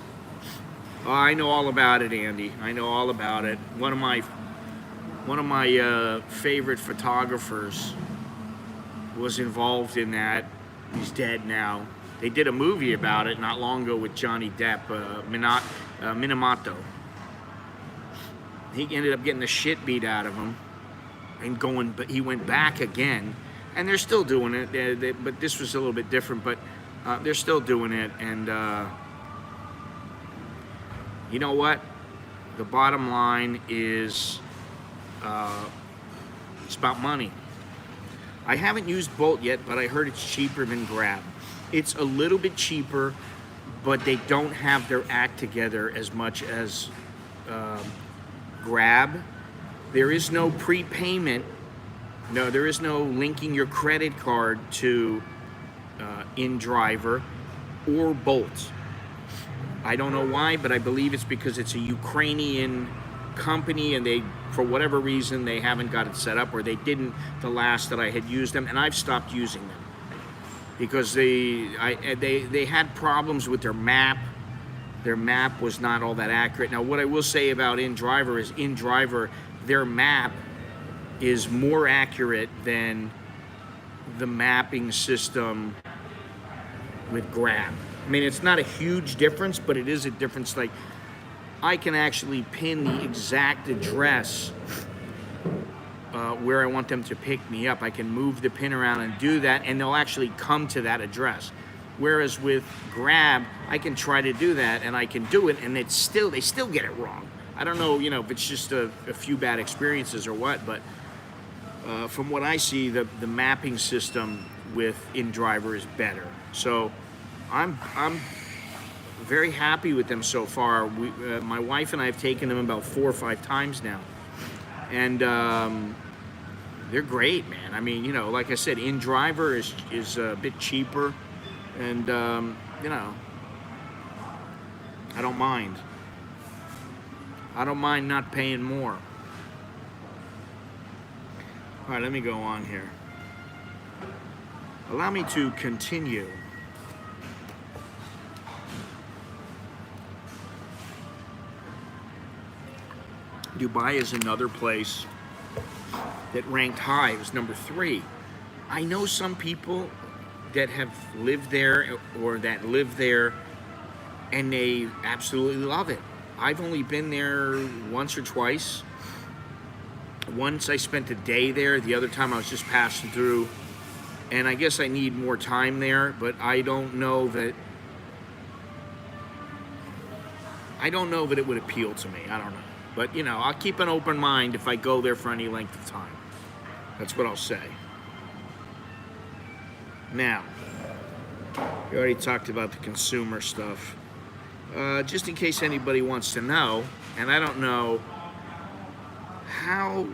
Oh, I know all about it, Andy. I know all about it. One of my favorite photographers was involved in that. He's dead now. They did a movie about it not long ago with Johnny Depp, Minamoto. He ended up getting the shit beat out of him and going, but he went back again, and they're still doing it. But this was a little bit different, but they're still doing it. And you know what? The bottom line is it's about money. I haven't used Bolt yet, but I heard it's cheaper than Grab. It's a little bit cheaper, but they don't have their act together as much as Grab. There is no prepayment. No, there is no linking your credit card to InDriver or Bolt. I don't know why, but I believe it's because it's a Ukrainian company, and they, for whatever reason, they haven't got it set up, or they didn't the last that I had used them, and I've stopped using them because they had problems with their map. Their map was not all that accurate. Now, what I will say about InDriver is InDriver, their map is more accurate than the mapping system with Grab. I mean, it's not a huge difference, but it is a difference. Like, I can actually pin the exact address where I want them to pick me up. I can move the pin around and do that, and they'll actually come to that address. Whereas with Grab, I can try to do that, and I can do it, and they still get it wrong. I don't know, you know, if it's just a few bad experiences or what, but from what I see, the mapping system with InDriver is better. So I'm very happy with them so far. My wife and I have taken them about 4 or 5 times now, and they're great, man. I mean, you know, like I said, InDriver is a bit cheaper, and you know, I don't mind. I don't mind not paying more. All right, let me go on here. Allow me to continue. Dubai is another place that ranked high. It was number 3. I know some people that have lived there or that live there, and they absolutely love it. I've only been there once or twice. Once I spent a day there. The other time I was just passing through, and I guess I need more time there, but I don't know that it would appeal to me. I don't know. But, you know, I'll keep an open mind if I go there for any length of time. That's what I'll say. Now, we already talked about the consumer stuff. Just in case anybody wants to know, and I don't know how,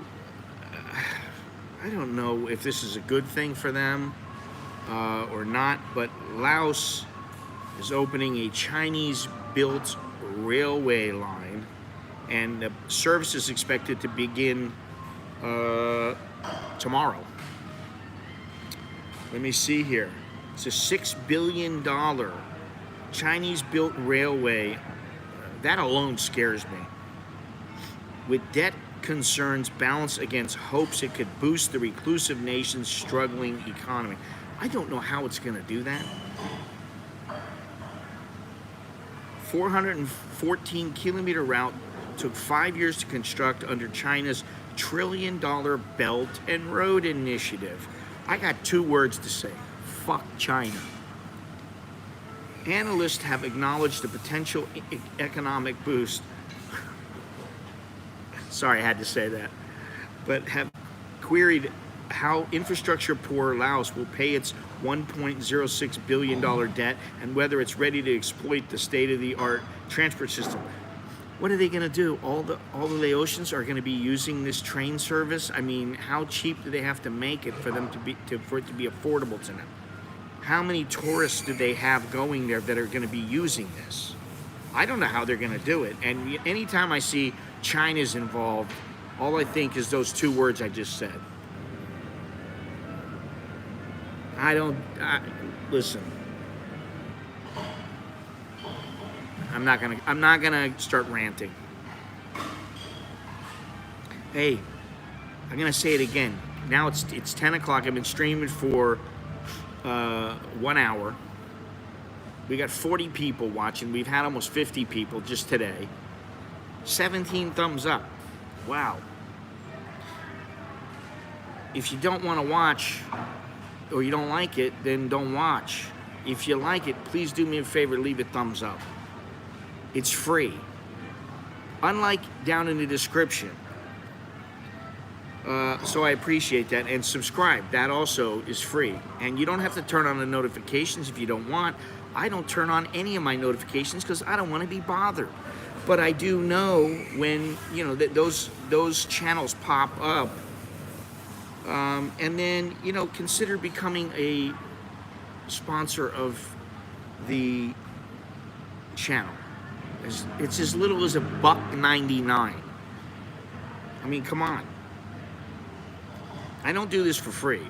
I don't know if this is a good thing for them or not, but Laos is opening a Chinese-built railway line, and the service is expected to begin tomorrow. Let me see here. It's a $6 billion Chinese-built railway. That alone scares me. With debt concerns balanced against hopes it could boost the reclusive nation's struggling economy. I don't know how it's going to do that. 414-kilometer route took 5 years to construct under China's $1 trillion Belt and Road Initiative. I got 2 words to say. Fuck China. Analysts have acknowledged the potential economic boost. Sorry, I had to say that. But have queried how infrastructure poor Laos will pay its $1.06 billion debt and whether it's ready to exploit the state-of-the-art transport system. What are they going to do? All the Laotians are going to be using this train service? I mean, how cheap do they have to make it for them for it to be affordable to them? How many tourists do they have going there that are going to be using this? I don't know how they're going to do it. And anytime I see China's involved, all I think is those two words I just said. Listen. I'm not gonna start ranting. Hey, I'm gonna say it again. Now it's 10 o'clock. I've been streaming for 1 hour. We got 40 people watching. We've had almost 50 people just today. 17 thumbs up. Wow. If you don't want to watch or you don't like it, then don't watch. If you like it, please do me a favor, leave a thumbs up. It's free. Unlike down in the description. So I appreciate that. And subscribe. That also is free. And you don't have to turn on the notifications if you don't want. I don't turn on any of my notifications because I don't want to be bothered. But I do know when, you know, that those channels pop up. And then, you know, consider becoming a sponsor of the channel. It's as little as $1.99. I mean, come on. I don't do this for free.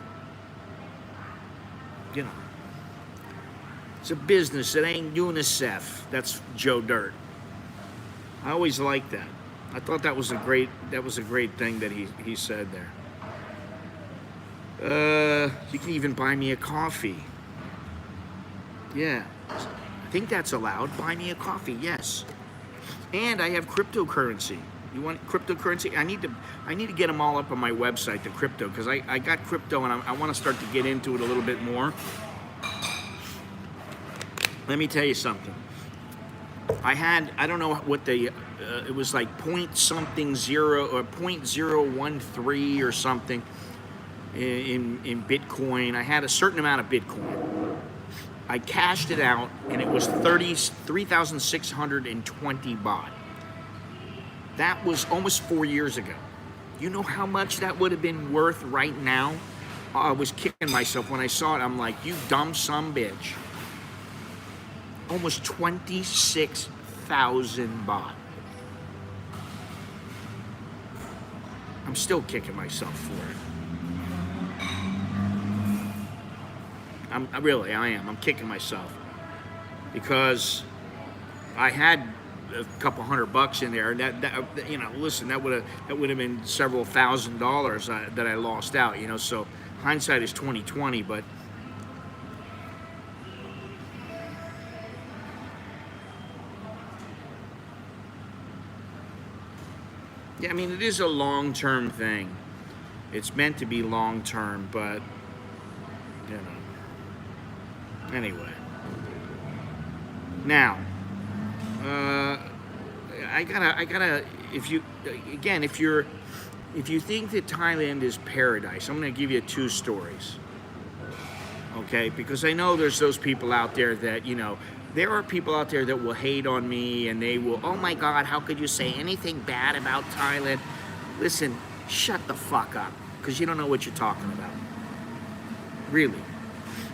You know. It's a business. It ain't UNICEF. That's Joe Dirt. I always liked that. I thought that was a great thing that he said there. You can even buy me a coffee. Yeah. I think that's allowed. Buy me a coffee, yes. And I have cryptocurrency. You want cryptocurrency? I need to get them all up on my website, the crypto, because I got crypto and I want to start to get into it a little bit more. Let me tell you something. I don't know what it was like point something zero or 0.013 or something in Bitcoin. I had a certain amount of Bitcoin. I cashed it out, and it was 3,620 baht. That was almost 4 years ago. You know how much that would have been worth right now? I was kicking myself when I saw it. I'm like, you dumb sumbitch. Almost 26,000 baht. I'm still kicking myself for it. I am. I'm kicking myself because I had a couple $100 in there. That you know, listen, that would have been several $1,000s that I lost out. You know, so hindsight is 20/20. But yeah, I mean, it is a long-term thing. It's meant to be long-term, but you know. Anyway, now, I gotta. If you think that Thailand is paradise, I'm gonna give you 2 stories. Okay, because I know there's those people out there that, you know, there are people out there that will hate on me and they will, oh my God, how could you say anything bad about Thailand? Listen, shut the fuck up, because you don't know what you're talking about. Really.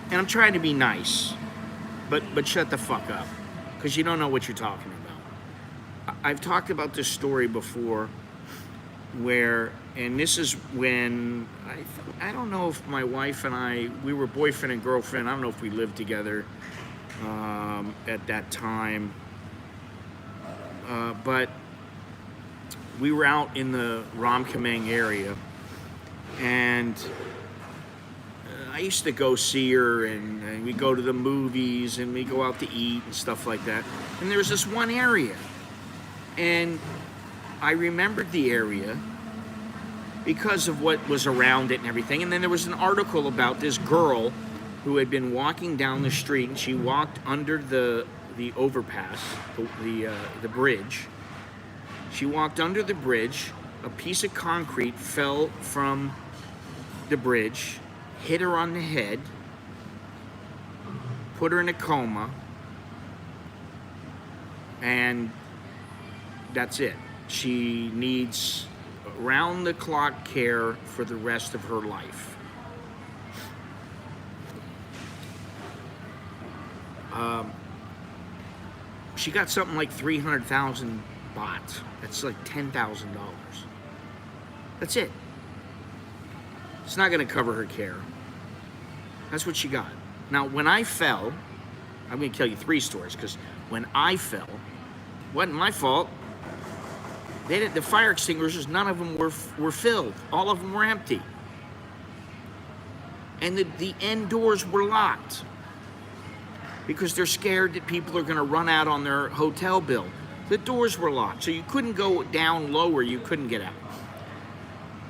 And I'm trying to be nice, but shut the fuck up, because you don't know what you're talking about. I've talked about this story before, where, and this is when, I don't know if my wife and we were boyfriend and girlfriend. I don't know if we lived together at that time, but we were out in the Ramkhameng area, and I used to go see her, and we go to the movies, and we go out to eat and stuff like that. And there was this one area, and I remembered the area because of what was around it and everything. And then there was an article about this girl who had been walking down the street, and she walked under the overpass, the bridge. She walked under the bridge. A piece of concrete fell from the bridge, hit her on the head, put her in a coma, and that's it. She needs round-the-clock care for the rest of her life. She got something like 300,000 baht. That's like $10,000. That's it. It's not going to cover her care. That's what she got. Now, when I fell, I'm going to tell you 3 stories, because when I fell, it wasn't my fault. The fire extinguishers, none of them were filled. All of them were empty. And the end doors were locked because they're scared that people are going to run out on their hotel bill. The doors were locked, so you couldn't go down lower. You couldn't get out.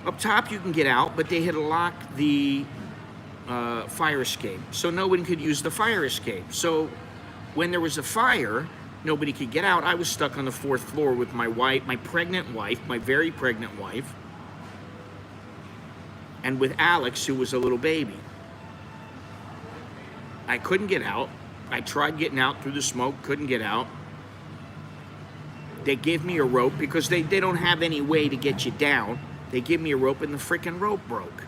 Up top, you can get out, but they had locked the fire escape, so no one could use the fire escape. So when there was a fire, nobody could get out. I was stuck on the 4th floor with my wife, my pregnant wife, my very pregnant wife, and with Alex, who was a little baby. I couldn't get out. I tried getting out through the smoke, couldn't get out. They gave me a rope because they don't have any way to get you down. They give me a rope and the freaking rope broke.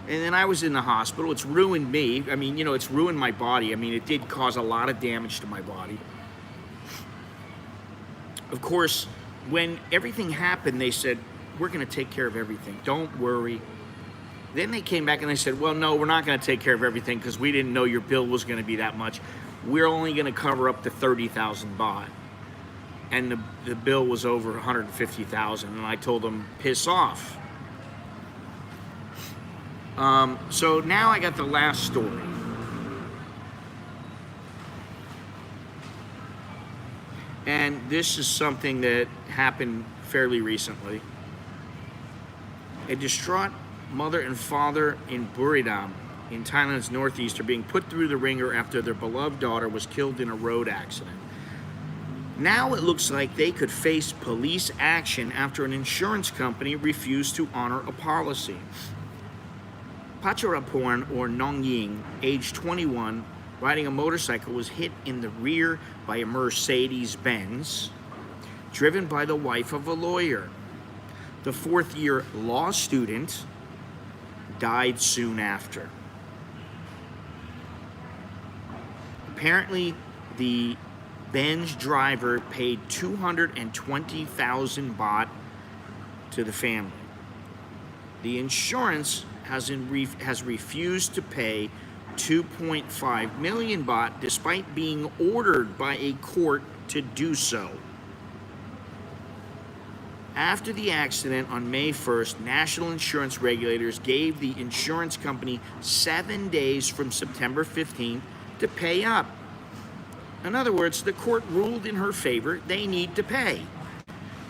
And then I was in the hospital. It's ruined me. I mean, it's ruined my body. I mean, it did cause a lot of damage to my body. Of course, when everything happened, they said, we're going to take care of everything. Don't worry. Then they came back and they said, well, no, we're not going to take care of everything because we didn't know your bill was going to be that much. We're only going to cover up to 30,000 baht. And the bill was over 150,000. And I told them, piss off. So now I got the last story. And this is something that happened fairly recently. A distraught mother and father in Buriram, in Thailand's northeast, are being put through the ringer after their beloved daughter was killed in a road accident. Now it looks like they could face police action after an insurance company refused to honor a policy. Pacharaporn, or Nong Ying, age 21, riding a motorcycle, was hit in the rear by a Mercedes-Benz, driven by the wife of a lawyer. The 4th-year law student died soon after. Apparently, the Benz driver paid 220,000 baht to the family. The insurance has refused to pay 2.5 million baht despite being ordered by a court to do so. After the accident on May 1st, national insurance regulators gave the insurance company 7 days from September 15th to pay up. In other words, the court ruled in her favor. They need to pay.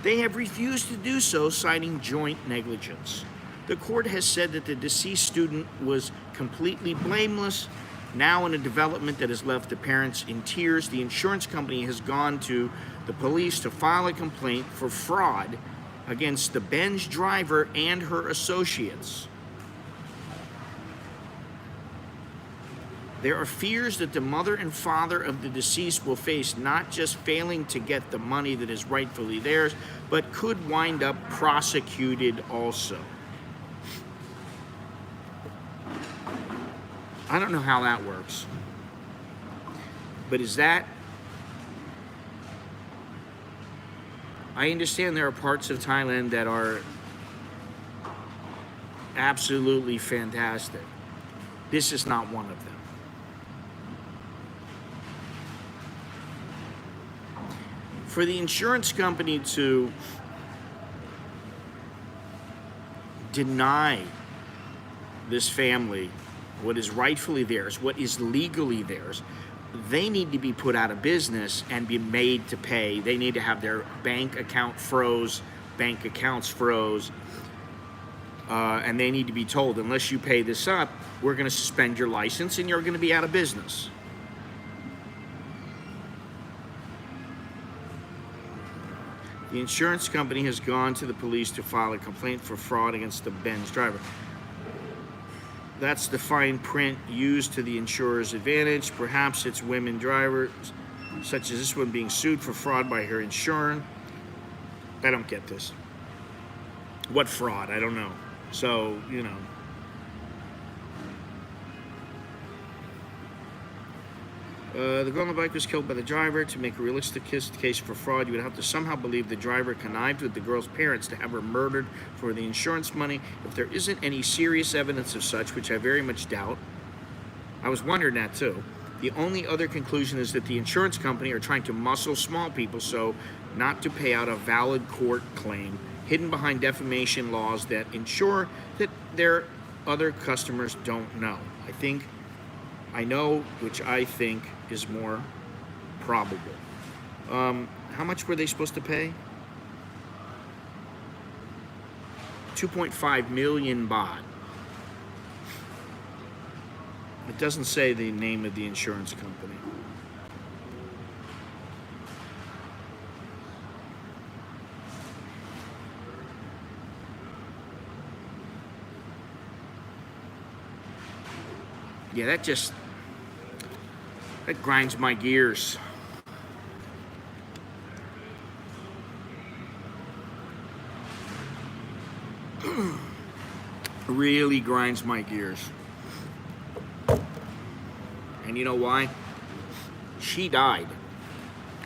They have refused to do so, citing joint negligence. The court has said that the deceased student was completely blameless. Now, in a development that has left the parents in tears, the insurance company has gone to the police to file a complaint for fraud against the Benz driver and her associates. There are fears that the mother and father of the deceased will face not just failing to get the money that is rightfully theirs, but could wind up prosecuted also. I don't know how that works, but I understand there are parts of Thailand that are absolutely fantastic. This is not one of them. For the insurance company to deny this family what is rightfully theirs, what is legally theirs, they need to be put out of business and be made to pay. They need to have their bank accounts froze. and they need to be told, unless you pay this up, we're going to suspend your license and you're going to be out of business. The insurance company has gone to the police to file a complaint for fraud against the Benz driver. That's the fine print used to the insurer's advantage. Perhaps it's women drivers, such as this one, being sued for fraud by her insurer. I don't get this. What fraud? I don't know. So, you know. The girl on the bike was killed by the driver. To make a realistic case for fraud, you would have to somehow believe the driver connived with the girl's parents to have her murdered for the insurance money. If there isn't any serious evidence of such, which I very much doubt, I was wondering that too. The only other conclusion is that the insurance company are trying to muscle small people so not to pay out a valid court claim, hidden behind defamation laws that ensure that their other customers don't know. I know, which I think is more probable. How much were they supposed to pay? 2.5 million baht. It doesn't say the name of the insurance company. Yeah, that grinds my gears. Really grinds my gears. And you know why? She died.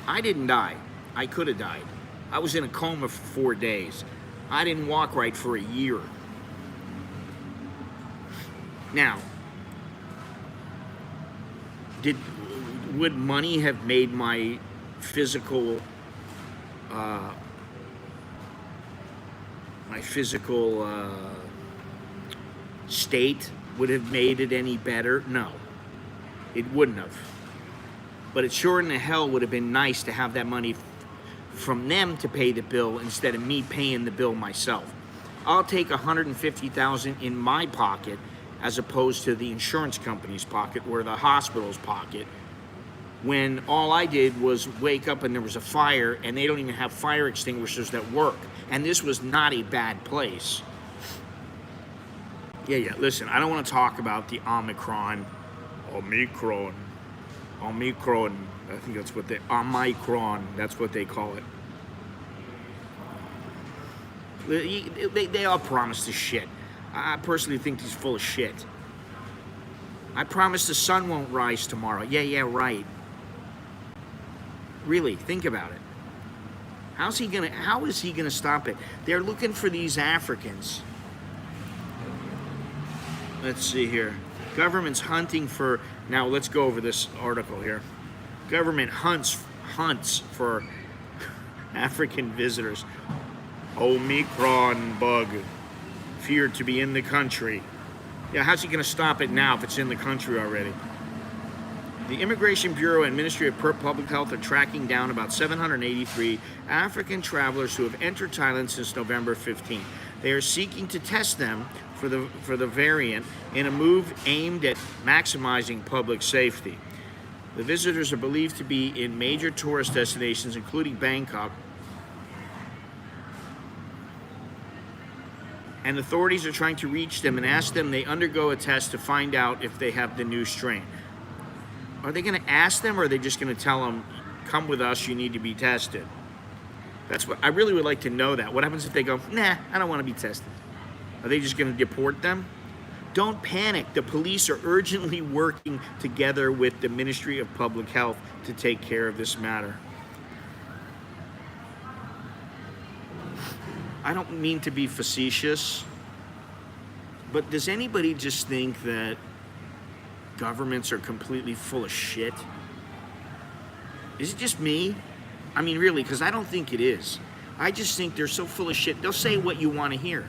I didn't die. I could have died. I was in a coma for 4 days. I didn't walk right for a year. Now, would money have made my physical state would have made it any better? No, it wouldn't have. But it sure in the hell would have been nice to have that money from them to pay the bill instead of me paying the bill myself. I'll take $150,000 in my pocket as opposed to the insurance company's pocket or the hospital's pocket, when all I did was wake up and there was a fire and they don't even have fire extinguishers that work. And this was not a bad place. Yeah, listen, I don't want to talk about the Omicron, I think that's what that's what they call it. They all promise this shit. I personally think he's full of shit. I promise the sun won't rise tomorrow. Yeah, right. Really, think about it. How is he gonna stop it? They're looking for these Africans. Let's see here. Government's hunting for, now let's go over this article here. Government hunts for African visitors. Omicron bug feared to be in the country. Yeah, how's he going to stop it now if it's in the country already? The Immigration Bureau and Ministry of Public Health are tracking down about 783 African travelers who have entered Thailand since November 15. They are seeking to test them for the variant in a move aimed at maximizing public safety. The visitors are believed to be in major tourist destinations, including Bangkok, and authorities are trying to reach them and ask them they undergo a test to find out if they have the new strain. Are they going to ask them, or are they just going to tell them, come with us, you need to be tested? That's what I really would like to know. That what happens if they go, nah, I don't want to be tested? Are they just going to deport them? Don't panic. The police are urgently working together with the Ministry of Public Health to take care of this matter. I don't mean to be facetious, but does anybody just think that governments are completely full of shit? Is it just me? I mean, really, because I don't think it is. I just think they're so full of shit. They'll say what you want to hear.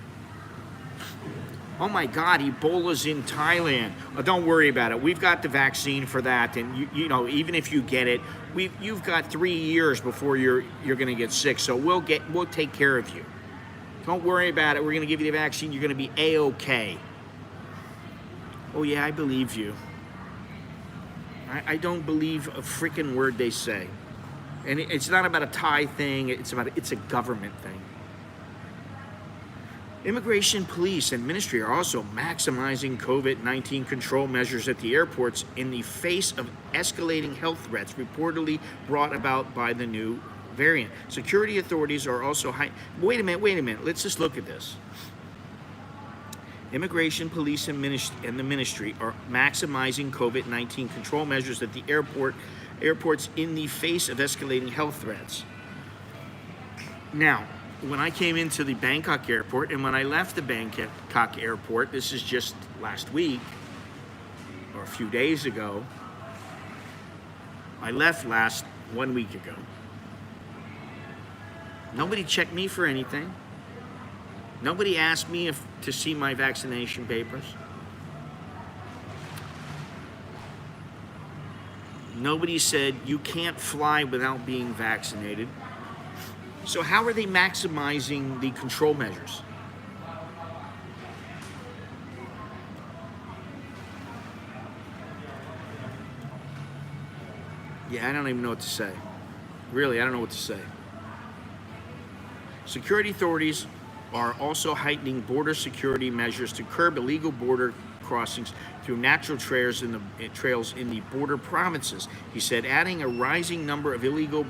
Oh my God, Ebola's in Thailand. Oh, don't worry about it. We've got the vaccine for that, and you know, even if you get it, you've got 3 years before you're going to get sick. So we'll take care of you. Don't worry about it. We're going to give you the vaccine. You're going to be A-okay. Oh, yeah, I believe you. I don't believe a freaking word they say. And it's not about a Thai thing. It's a government thing. Immigration, police, and ministry are also maximizing COVID-19 control measures at the airports in the face of escalating health threats reportedly brought about by the new variant. Security authorities are also wait a minute. Let's just look at this. Immigration, police, and the ministry are maximizing COVID-19 control measures at the airports in the face of escalating health threats. Now, when I came into the Bangkok airport and when I left the Bangkok airport, this is just last week or a few days ago, I left 1 week ago. Nobody checked me for anything. Nobody asked me to see my vaccination papers. Nobody said you can't fly without being vaccinated. So how are they maximizing the control measures? Yeah, I don't even know what to say. Really, I don't know what to say. Security authorities are also heightening border security measures to curb illegal border crossings through natural trails in the border provinces. He said, adding a rising number of illegal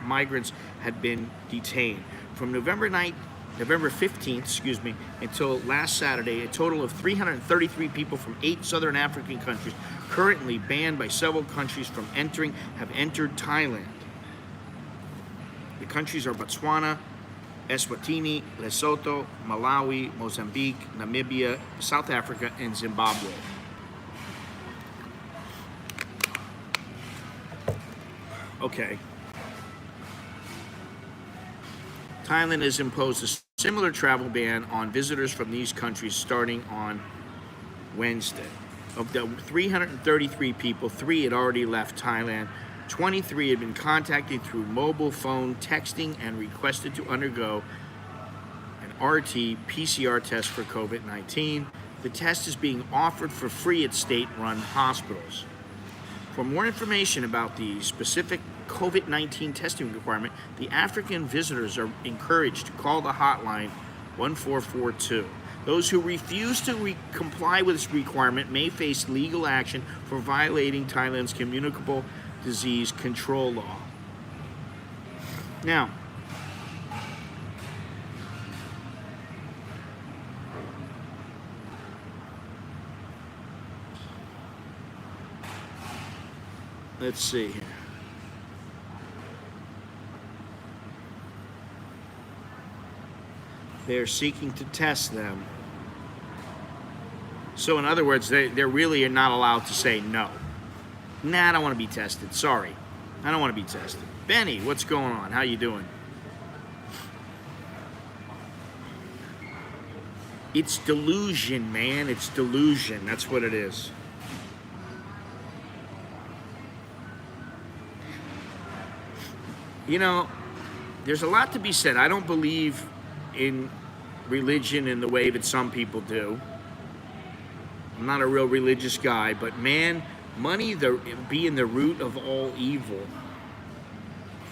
migrants had been detained. From November 15th, until last Saturday, a total of 333 people from 8 southern African countries, currently banned by several countries from entering, have entered Thailand. The countries are Botswana, Eswatini, Lesotho, Malawi, Mozambique, Namibia, South Africa, and Zimbabwe. Okay. Thailand has imposed a similar travel ban on visitors from these countries starting on Wednesday. Of the 333 people, 3 had already left Thailand. 23 had been contacted through mobile phone texting and requested to undergo an RT-PCR test for COVID-19. The test is being offered for free at state-run hospitals. For more information about the specific COVID-19 testing requirement, the African visitors are encouraged to call the hotline 1442. Those who refuse to comply with this requirement may face legal action for violating Thailand's communicable disease control law. Now, let's see here. They're seeking to test them. So in other words, they really are not allowed to say no. Nah, I don't want to be tested. Sorry. I don't want to be tested. Benny, what's going on? How you doing? It's delusion, man. It's delusion. That's what it is. You know, there's a lot to be said. I don't believe in religion in the way that some people do. I'm not a real religious guy, but man, money being the root of all evil.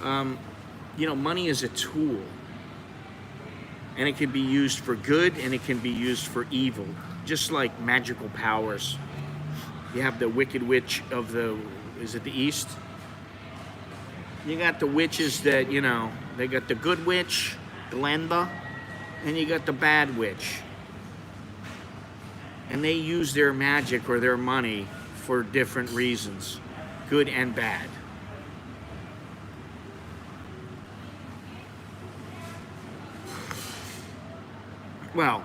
You know, money is a tool, and it can be used for good and it can be used for evil, just like magical powers. You have the Wicked Witch of the East? You got the witches that, you know, they got the good witch, Glenda, and you got the bad witch. And they use their magic or their money for different reasons, good and bad. Well,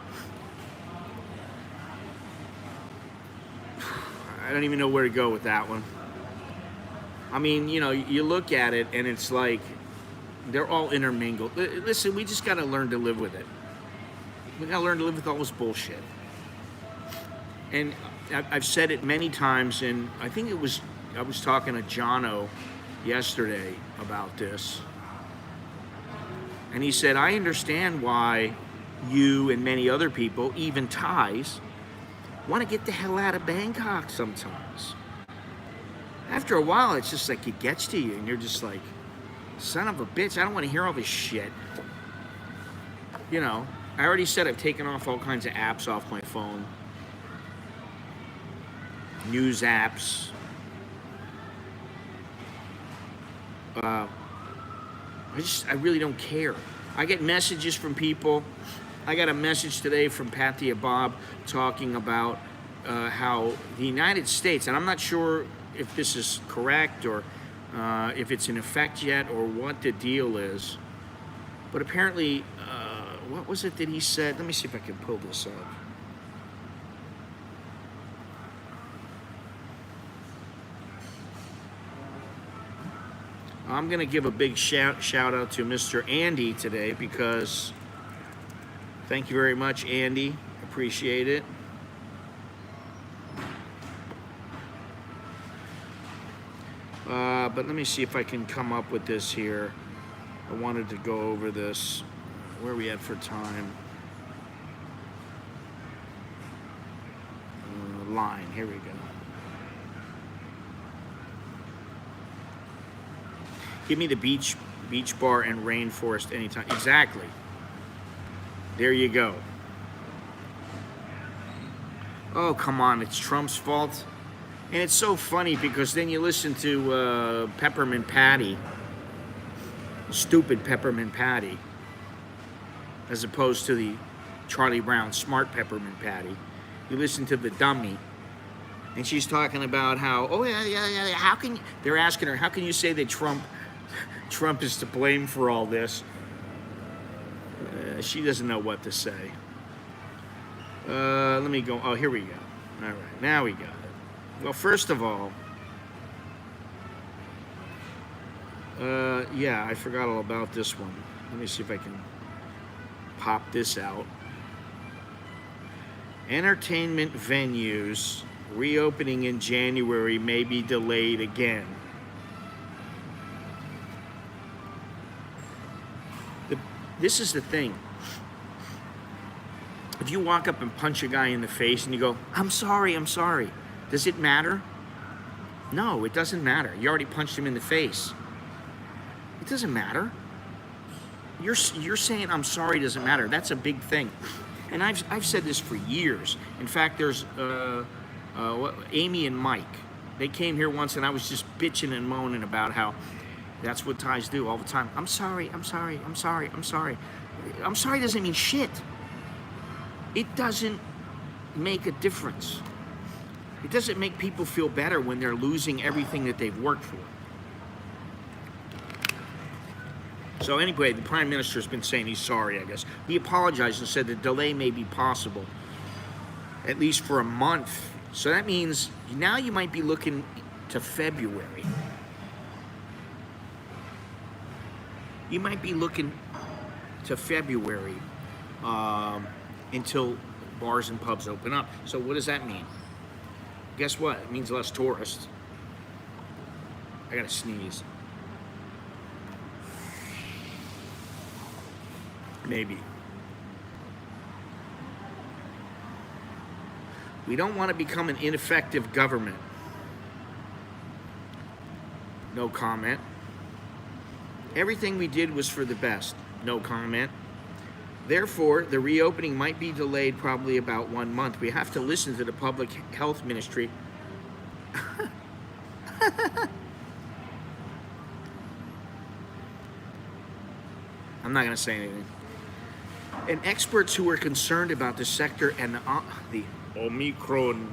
I don't even know where to go with that one. I mean, you know, you look at it and it's like they're all intermingled. Listen, we just got to learn to live with it. We got to learn to live with all this bullshit. And I've said it many times, and I think I was talking to Jono yesterday about this. And he said, I understand why you and many other people, even Thais, want to get the hell out of Bangkok sometimes. After a while, it's just like it gets to you, and you're just like, son of a bitch, I don't want to hear all this shit. You know, I already said I've taken off all kinds of apps off my phone. News apps. I really don't care. I get messages from people. I got a message today from Patty Bob talking about how the United States, and I'm not sure if this is correct or if it's in effect yet or what the deal is, but apparently, what was it that he said? Let me see if I can pull this up. I'm going to give a big shout out to Mr. Andy today because thank you very much, Andy. Appreciate it. But let me see if I can come up with this here. I wanted to go over this. Where are we at for time? Line. Here we go. Give me the beach bar and rainforest anytime. Exactly. There you go. Oh, come on. It's Trump's fault. And it's so funny because then you listen to Peppermint Patty. Stupid Peppermint Patty. As opposed to the Charlie Brown smart Peppermint Patty. You listen to the dummy. And she's talking about how, oh, yeah. How can you, they're asking her, how can you say that Trump is to blame for all this? She doesn't know what to say. Let me go. Oh, here we go. All right, now we got it. Well, first of all, yeah, I forgot all about this one. Let me see if I can pop this out. Entertainment venues reopening in January may be delayed again. This is the thing. If you walk up and punch a guy in the face and you go, I'm sorry, does it matter? No, it doesn't matter. You already punched him in the face. It doesn't matter. You're saying I'm sorry doesn't matter. That's a big thing. And I've said this for years. In fact, there's Amy and Mike. They came here once and I was just bitching and moaning about how that's what Thais do all the time. I'm sorry. I'm sorry doesn't mean shit. It doesn't make a difference. It doesn't make people feel better when they're losing everything that they've worked for. So anyway, the Prime Minister's been saying he's sorry, I guess. He apologized and said the delay may be possible, at least for a month. So that means now you might be looking to February. You might be looking to February until bars and pubs open up. So what does that mean? Guess what? It means less tourists. I gotta sneeze. Maybe. We don't want to become an ineffective government. No comment. Everything we did was for the best. No comment. Therefore, the reopening might be delayed probably about 1 month. We have to listen to the public health ministry. I'm not going to say anything. And experts who are concerned about the sector and the Omicron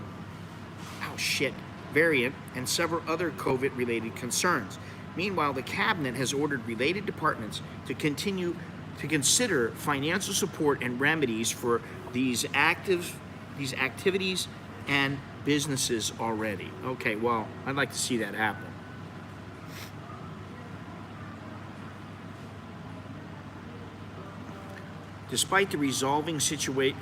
variant and several other COVID-related concerns. Meanwhile, the cabinet has ordered related departments to continue to consider financial support and remedies for these activities and businesses already. Okay, well, I'd like to see that happen. Despite the resolving situation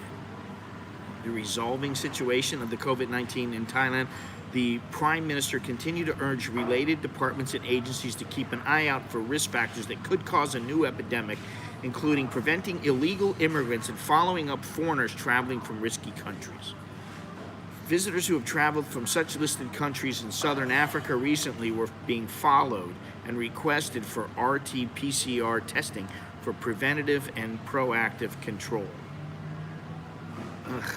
of the COVID-19 in Thailand, the Prime Minister continued to urge related departments and agencies to keep an eye out for risk factors that could cause a new epidemic including preventing illegal immigrants and following up foreigners traveling from risky countries. Visitors who have traveled from such listed countries in southern Africa recently were being followed and requested for RT-PCR testing for preventative and proactive control. Ugh.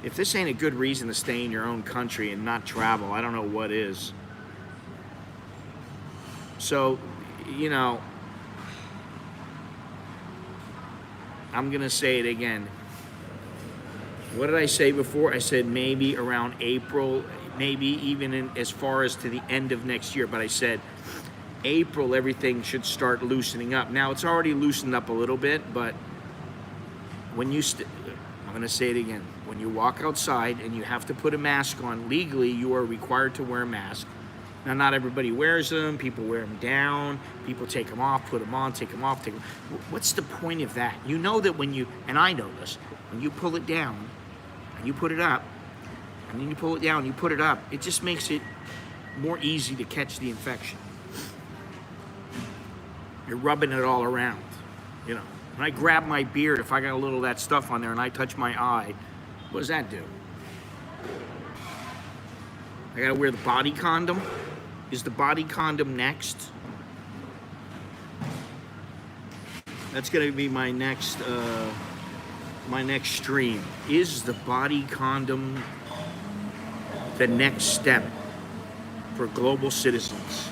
If this ain't a good reason to stay in your own country and not travel, I don't know what is. So, you know, I'm gonna say it again. What did I say before? I said maybe around April, maybe even as far as to the end of next year. But I said April, everything should start loosening up. Now, it's already loosened up a little bit, but when you, I'm going to say it again. When you walk outside and you have to put a mask on, legally, you are required to wear a mask. Now, not everybody wears them. People wear them down. People take them off, put them on, take them off, take them. What's the point of that? You know that when you, and I know this, when you pull it down and you put it up, and then you pull it down and you put it up, it just makes it more easy to catch the infection. You're rubbing it all around, you know. When I grab my beard, if I got a little of that stuff on there and I touch my eye, what does that do? I gotta wear the body condom? Is the body condom next? That's gonna be my next stream. Is the body condom the next step for global citizens?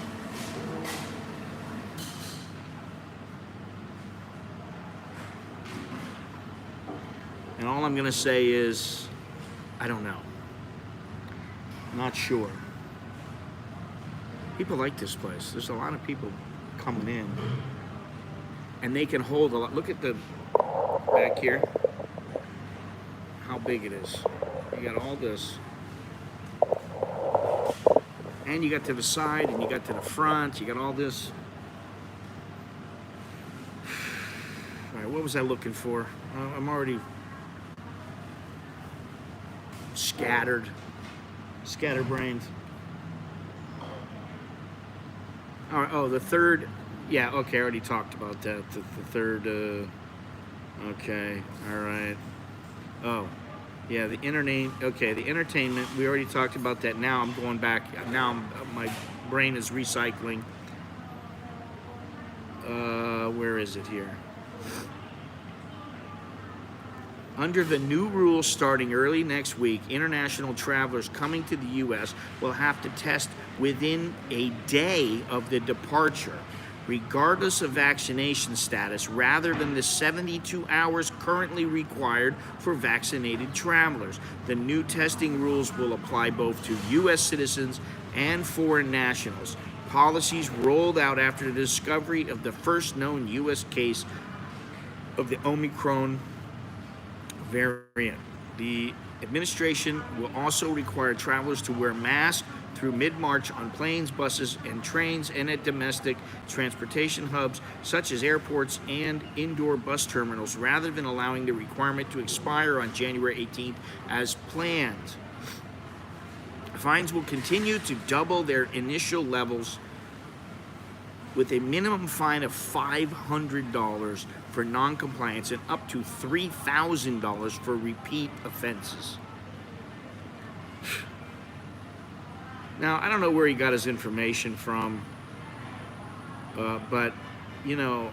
And all I'm gonna say is, I don't know. Not sure. People like this place. There's a lot of people coming in. And they can hold a lot. Look at the back here. How big it is. You got all this. And you got to the side, and you got to the front. You got all this. All right, what was I looking for? I'm already scatterbrained. All right, oh, the third, yeah, okay, I already talked about that. The third, okay, all right. Oh, yeah, the entertainment, we already talked about that. Now I'm going back, my brain is recycling. Where is it here? Under the new rules starting early next week, international travelers coming to the U.S. will have to test within a day of the departure, regardless of vaccination status, rather than the 72 hours currently required for vaccinated travelers. The new testing rules will apply both to U.S. citizens and foreign nationals. Policies rolled out after the discovery of the first known U.S. case of the Omicron variant. The administration will also require travelers to wear masks through mid-March on planes, buses, and trains, and at domestic transportation hubs such as airports and indoor bus terminals, rather than allowing the requirement to expire on January 18th as planned. Fines will continue to double their initial levels, with a minimum fine of $500 for non-compliance and up to $3,000 for repeat offenses. Now, I don't know where he got his information from, but, you know,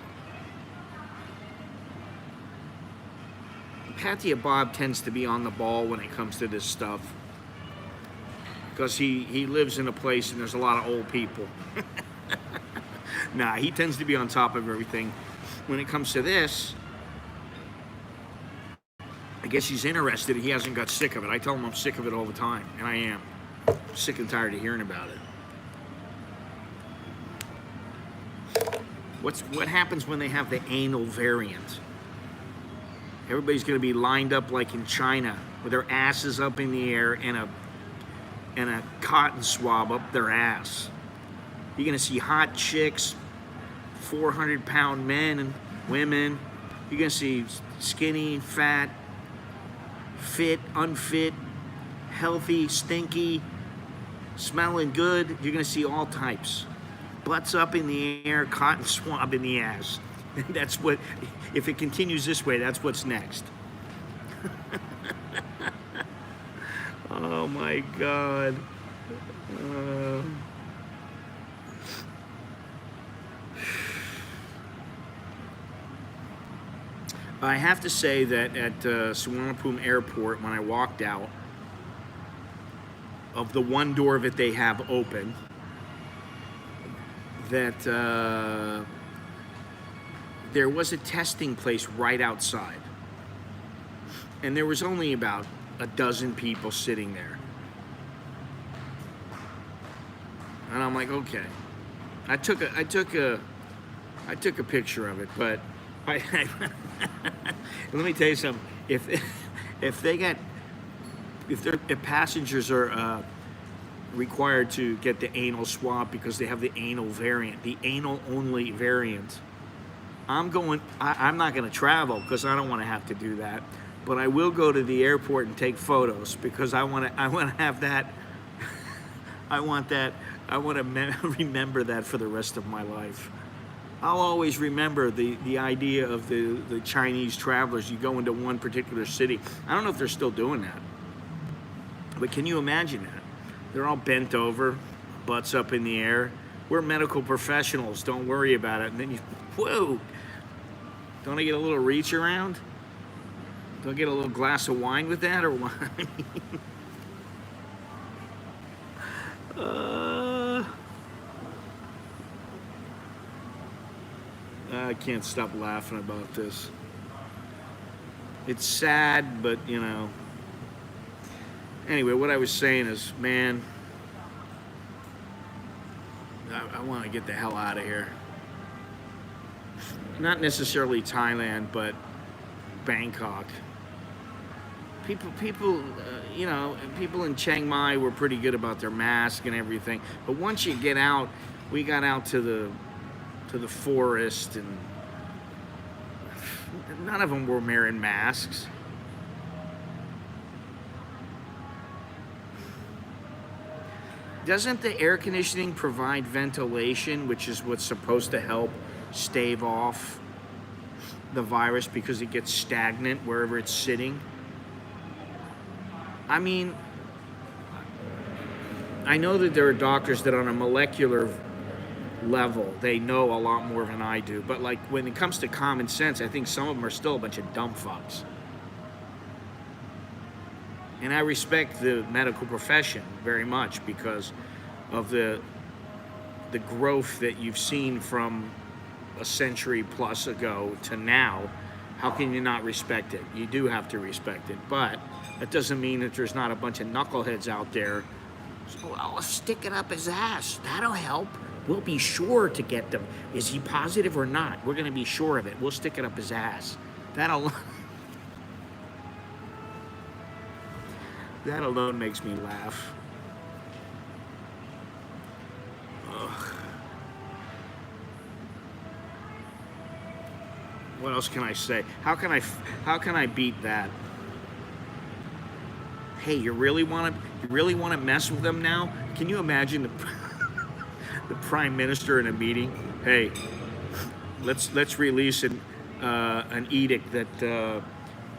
Patty Bob tends to be on the ball when it comes to this stuff, because he lives in a place and there's a lot of old people. Nah, he tends to be on top of everything. When it comes to this, I guess he's interested. He hasn't got sick of it. I tell him I'm sick of it all the time, and I am. Sick and tired of hearing about it. What happens when they have the anal variant? Everybody's going to be lined up like in China, with their asses up in the air and a cotton swab up their ass. You're going to see hot chicks, 400-pound men and women. You're going to see skinny, fat, fit, unfit, healthy, stinky, smelling good. You're going to see all types. Butts up in the air, cotton swab in the ass. That's what, if it continues this way, that's what's next. Oh my God. Uh, I have to say that at Suvarnabhumi Airport, when I walked out, of the one door that they have open, that there was a testing place right outside. And there was only about a dozen people sitting there. And I'm like, okay. I took a picture of it, but let me tell you something. If passengers are required to get the anal swab because they have the anal variant, the anal only variant, I'm not going to travel because I don't want to have to do that. But I will go to the airport and take photos because I want to have that. I want to remember that for the rest of my life. I'll always remember the idea of the Chinese travelers. You go into one particular city. I don't know if they're still doing that. But can you imagine that? They're all bent over, butts up in the air. We're medical professionals. Don't worry about it. And then whoa. Don't I get a little reach around? Do I get a little glass of wine with that or what? I can't stop laughing about this. It's sad, but you know. Anyway, what I was saying is, man, I want to get the hell out of here. Not necessarily Thailand, but Bangkok. People, you know, people in Chiang Mai were pretty good about their mask and everything. But once you get out, we got out to the forest, and none of them were wearing masks. Doesn't the air conditioning provide ventilation, which is what's supposed to help stave off the virus because it gets stagnant wherever it's sitting? I mean, I know that there are doctors that on a molecular level, they know a lot more than I do. But like when it comes to common sense, I think some of them are still a bunch of dumb fucks. And I respect the medical profession very much because of the growth that you've seen from a century plus ago to now. How can you not respect it? You do have to respect it. But that doesn't mean that there's not a bunch of knuckleheads out there. So, I'll stick it up his ass. That'll help. We'll be sure to get them. Is he positive or not? We're going to be sure of it. We'll stick it up his ass. That alone makes me laugh. Ugh. What else can I say? How can I beat that? Hey, you really want to mess with them now? Can you imagine the prime minister in a meeting? Hey, let's release an edict that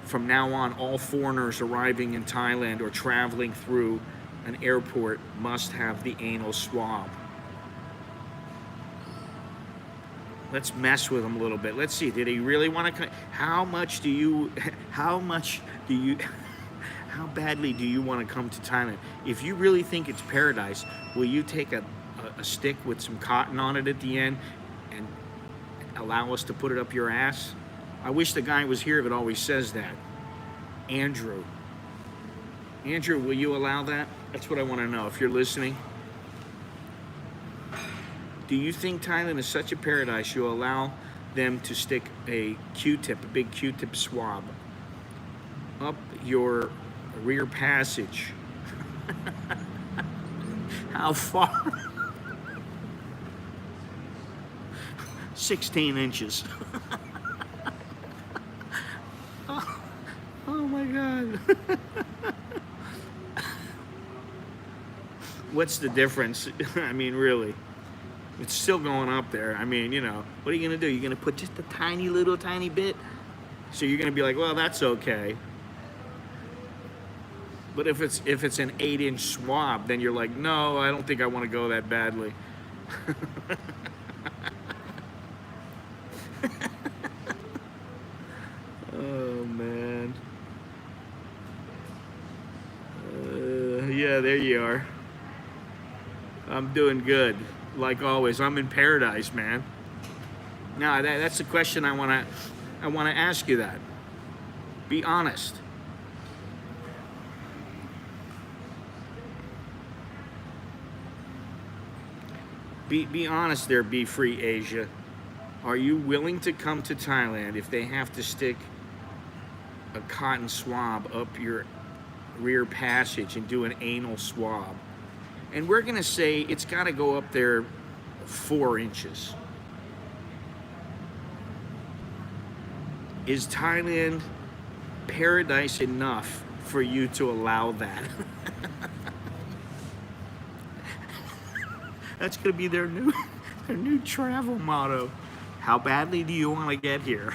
from now on all foreigners arriving in Thailand or traveling through an airport must have the anal swab. Let's mess with him a little bit. Let's see. Did he really want to? How badly do you want to come to Thailand? If you really think it's paradise, will you take a stick with some cotton on it at the end and allow us to put it up your ass? I wish the guy was here that always says that. Andrew, will you allow that? That's what I want to know. If you're listening, do you think Thailand is such a paradise you'll allow them to stick a Q-tip, a big Q-tip swab, up your rear passage? How far? 16 inches. Oh my God. What's the difference? I mean, really. It's still going up there. I mean, what are you gonna do? You're gonna put just a tiny bit? So you're gonna be like, well, that's okay. But if it's an 8-inch swab, then you're like, no, I don't think I want to go that badly. Oh man. Yeah, there you are. I'm doing good, like always. I'm in paradise, man. Now that's the question I wanna ask you. That. Be honest. Be honest there, Be Free Asia. Are you willing to come to Thailand if they have to stick a cotton swab up your rear passage and do an anal swab? And we're gonna say it's gotta go up there 4 inches. Is Thailand paradise enough for you to allow that? That's gonna be their new travel motto. How badly do you want to get here?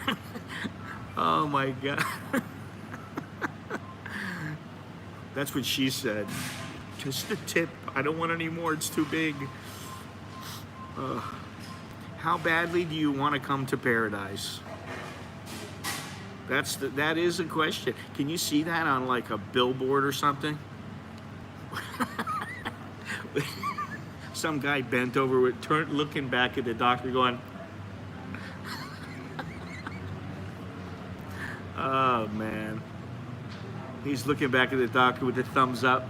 Oh my God. That's what she said. Just a tip. I don't want any more. It's too big. How badly do you want to come to paradise? That is a question. Can you see that on like a billboard or something? Some guy bent over with looking back at the doctor going, oh man. He's looking back at the doctor with the thumbs up.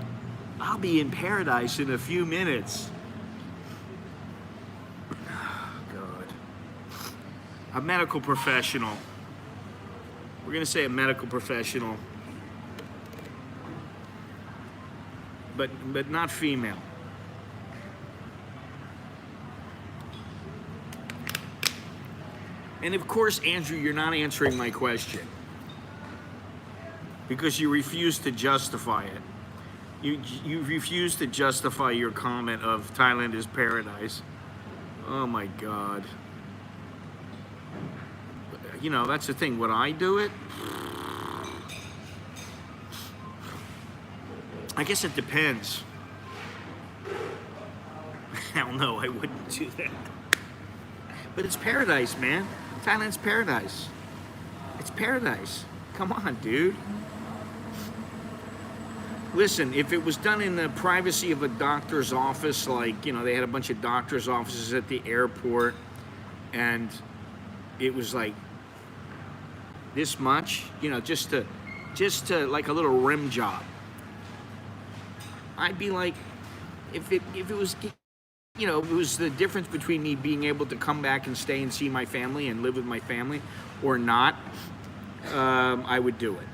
I'll be in paradise in a few minutes. Oh, God. A medical professional. We're gonna say a medical professional. But not female. And of course, Andrew, you're not answering my question because you refuse to justify it. You refuse to justify your comment of Thailand is paradise. Oh my God. That's the thing. Would I do it? I guess it depends. Hell no, I wouldn't do that. But it's paradise, man. Thailand's paradise. It's paradise. Come on, dude. Listen, if it was done in the privacy of a doctor's office, like, they had a bunch of doctor's offices at the airport, and it was like this much, just to like a little rim job. I'd be like, if it was, it was the difference between me being able to come back and stay and see my family and live with my family or not, I would do it.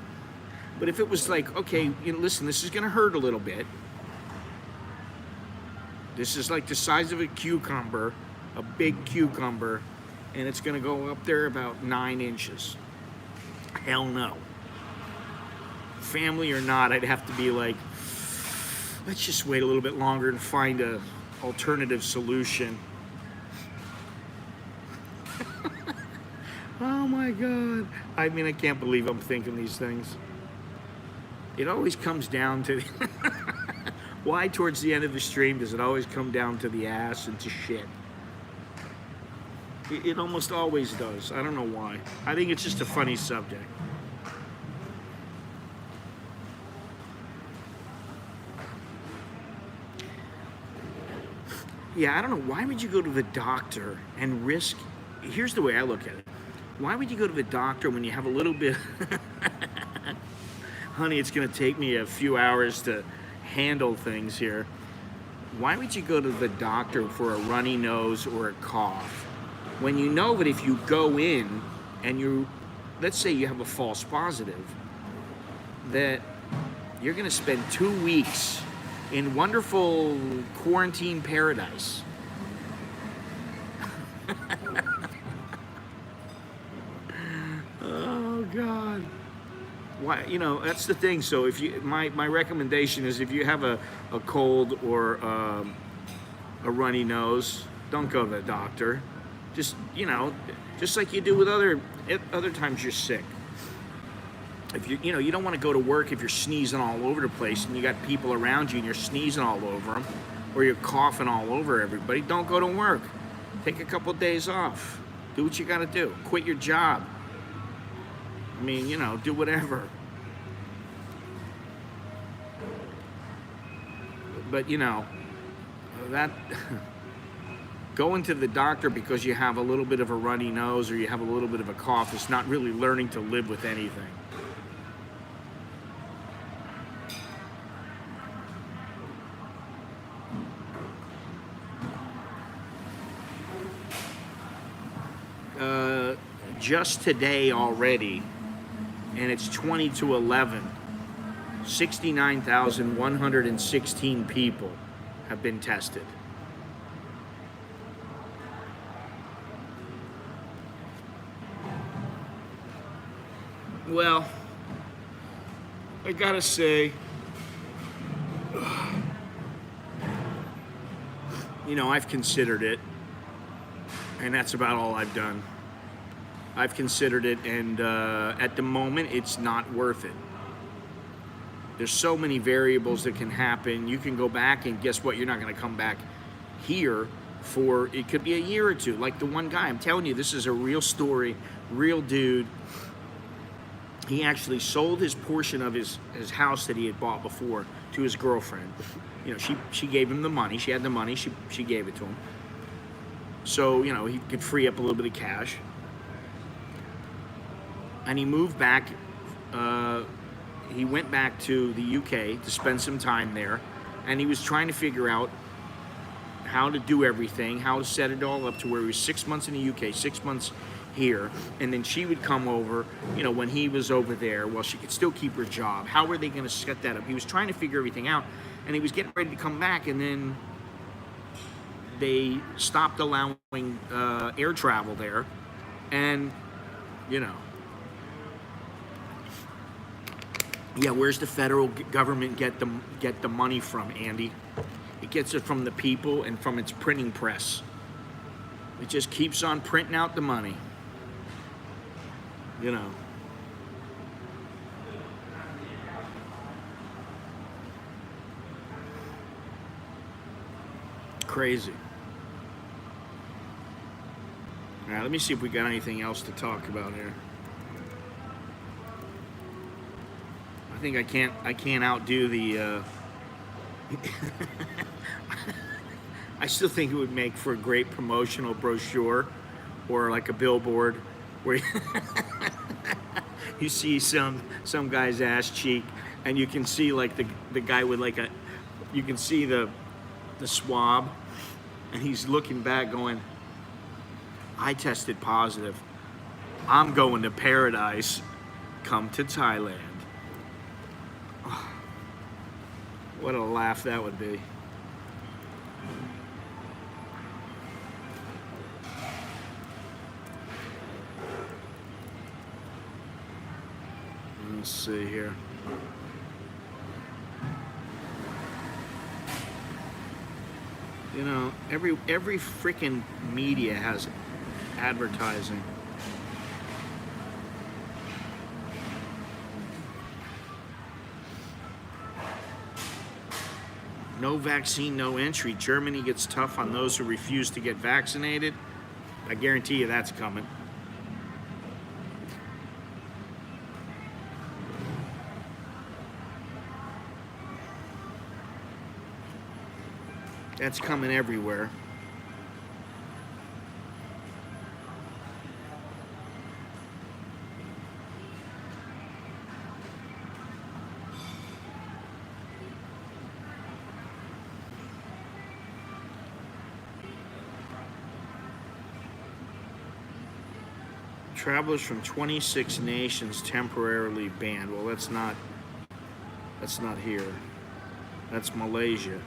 But if it was like, okay, listen, this is gonna hurt a little bit. This is like the size of a cucumber, a big cucumber, and it's gonna go up there about 9 inches. Hell no. Family or not, I'd have to be like, let's just wait a little bit longer and find a alternative solution. Oh my God. I mean, I can't believe I'm thinking these things. It always comes down to why towards the end of the stream does it always come down to the ass and to shit? It almost always does. I don't know why. I think it's just a funny subject. Yeah, I don't know. Why would you go to the doctor and risk... Here's the way I look at it. Why would you go to the doctor when you have a little bit... Honey, it's going to take me a few hours to handle things here. Why would you go to the doctor for a runny nose or a cough when you know that if you go in and let's say you have a false positive, that you're going to spend 2 weeks in wonderful quarantine paradise. Oh God. Why, that's the thing. So if my recommendation is if you have a cold or a runny nose, don't go to the doctor. Just, you know, just like you do with other times you're sick. If you know, you don't want to go to work if you're sneezing all over the place and you got people around you and you're sneezing all over them, or you're coughing all over everybody. Don't go to work. Take a couple days off. Do what you got to do. Quit your job. I mean, you know, do whatever. But, you know, that going to the doctor because you have a little bit of a runny nose or you have a little bit of a cough is not really learning to live with anything. Just today already, and it's 20 to 11, 69,116 people have been tested. Well, I gotta say, you know, I've considered it, and that's about all I've done. I've considered it, and at the moment, it's not worth it. There's so many variables that can happen. You can go back, and guess what? You're not going to come back here for, it could be a year or two. Like the one guy, I'm telling you, this is a real story, real dude. He actually sold his portion of his house that he had bought before to his girlfriend. You know, she gave him the money. She had the money. She gave it to him. So, you know, he could free up a little bit of cash. And he moved back, he went back to the UK to spend some time there, and he was trying to figure out how to do everything, how to set it all up to where he was 6 months in the UK, 6 months here, and then she would come over, you know, when he was over there, while she could still keep her job. How were they going to set that up? He was trying to figure everything out, and he was getting ready to come back, and then they stopped allowing air travel there, and, you know, yeah, where's the federal government get the money from, Andy? It gets it from the people and from its printing press. It just keeps on printing out the money. You know. Crazy. All right, let me see if we got anything else to talk about here. I think I can't outdo the I still think it would make for a great promotional brochure or like a billboard where you see some guy's ass cheek and you can see like the guy with like you can see the swab and he's looking back going, I tested positive. I'm going to paradise. Come to Thailand. What a laugh that would be. Let's see here. You know, every freaking media has advertising. No vaccine, no entry. Germany gets tough on those who refuse to get vaccinated. I guarantee you that's coming. That's coming everywhere. Travelers from 26 nations temporarily banned. Well, that's not here. That's Malaysia.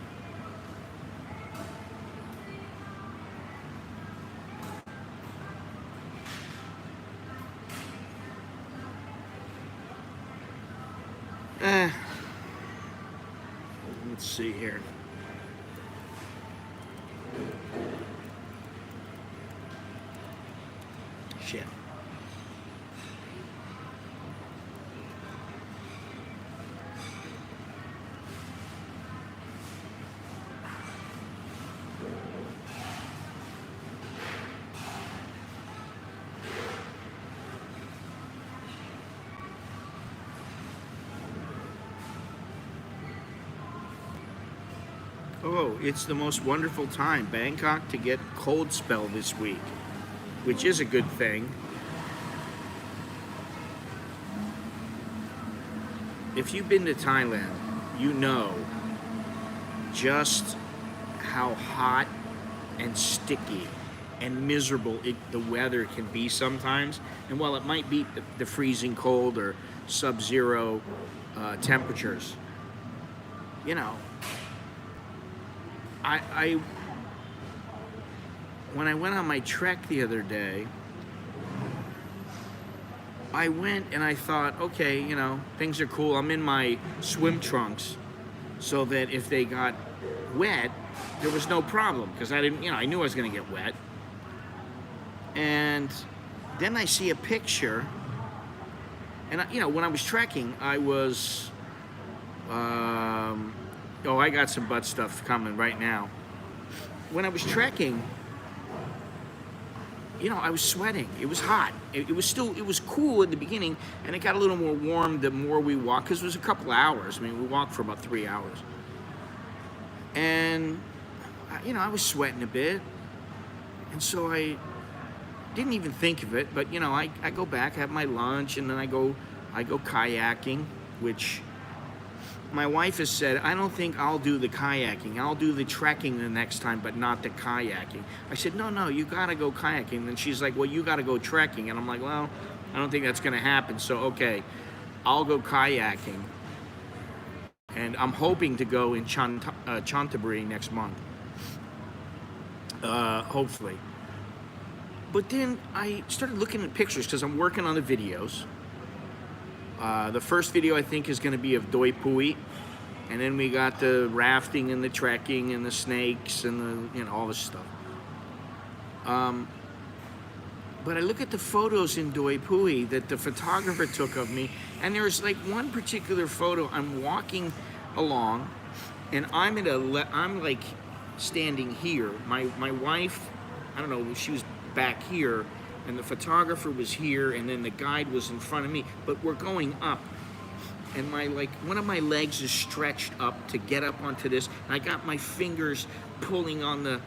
Let's see here. Shit. Oh, it's the most wonderful time, Bangkok, to get cold spell this week, which is a good thing. If you've been to Thailand, you know just how hot and sticky and miserable the weather can be sometimes. And while it might beat the freezing cold or sub-zero temperatures, you know, when I went on my trek the other day, I went and I thought, okay, you know, things are cool. I'm in my swim trunks so that if they got wet, there was no problem, because I didn't, you know, I knew I was going to get wet. And then I see a picture, and you know, when I was trekking, I was, oh, I got some butt stuff coming right now. When I was trekking, you know, I was sweating. It was hot. It was cool in the beginning, and it got a little more warm the more we walked, because it was a couple of hours. I mean, we walked for about 3 hours. And, you know, I was sweating a bit. And so I didn't even think of it, but, you know, I go back, have my lunch, and then I go kayaking, which my wife has said, I don't think I'll do the kayaking. I'll do the trekking the next time, but not the kayaking. I said, no, you gotta go kayaking. And she's like, well, you gotta go trekking. And I'm like, well, I don't think that's gonna happen. So, okay, I'll go kayaking. And I'm hoping to go in Chantaburi next month. Hopefully. But then I started looking at pictures, because I'm working on the videos. The first video, I think, is going to be of Doi Pui, and then we got the rafting and the trekking and the snakes and the, you know, all this stuff. But I look at the photos in Doi Pui that the photographer took of me, and there's like one particular photo. I'm walking along, and I'm like standing here. My wife, I don't know, she was back here, and the photographer was here, and then the guide was in front of me, but we're going up, and one of my legs is stretched up to get up onto this, and I got my fingers pulling on the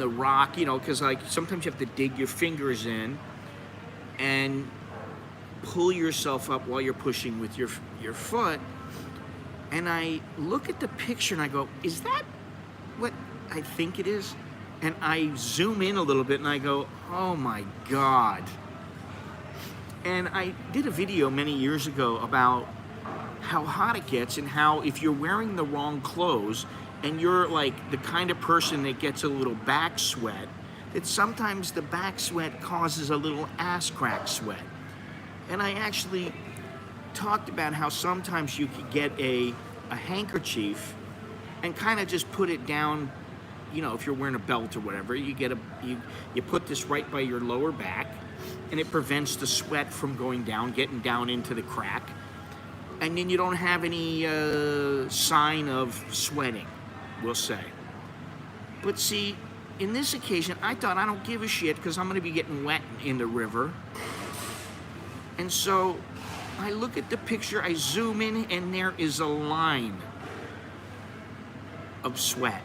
rock, you know, because like sometimes you have to dig your fingers in and pull yourself up while you're pushing with your foot. And I look at the picture and I go, is that what I think it is? And I zoom in a little bit and I go, oh my God. And I did a video many years ago about how hot it gets, and how if you're wearing the wrong clothes and you're like the kind of person that gets a little back sweat, that sometimes the back sweat causes a little ass crack sweat. And I actually talked about how sometimes you could get a handkerchief and kind of just put it down. You know, if you're wearing a belt or whatever, you put this right by your lower back, and it prevents the sweat from getting down into the crack, and then you don't have any sign of sweating, we'll say. But see, in this occasion, I thought, I don't give a shit, because I'm going to be getting wet in the river. And so I look at the picture, I zoom in, and there is a line of sweat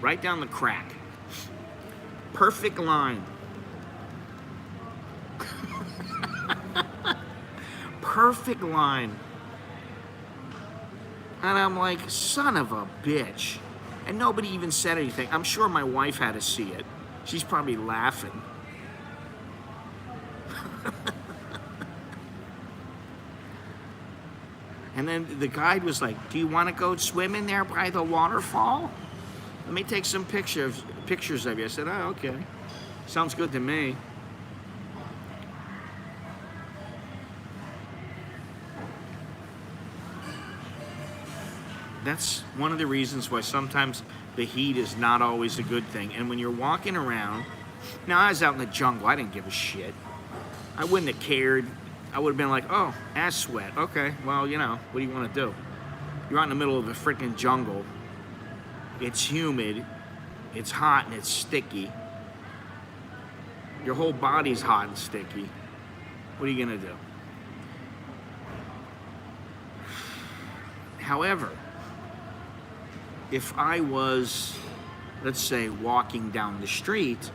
right down the crack. Perfect line. Perfect line. And I'm like, son of a bitch. And nobody even said anything. I'm sure my wife had to see it. She's probably laughing. And then the guide was like, do you want to go swim in there by the waterfall? Let me take some pictures of you. I said, oh, okay. Sounds good to me. That's one of the reasons why sometimes the heat is not always a good thing. And when you're walking around Now, I was out in the jungle. I didn't give a shit. I wouldn't have cared. I would have been like, oh, ass sweat. Okay, well, you know, what do you want to do? You're out in the middle of a freaking jungle. It's humid. It's hot and it's sticky. Your whole body's hot and sticky. What are you going to do? However, if I was, let's say, walking down the street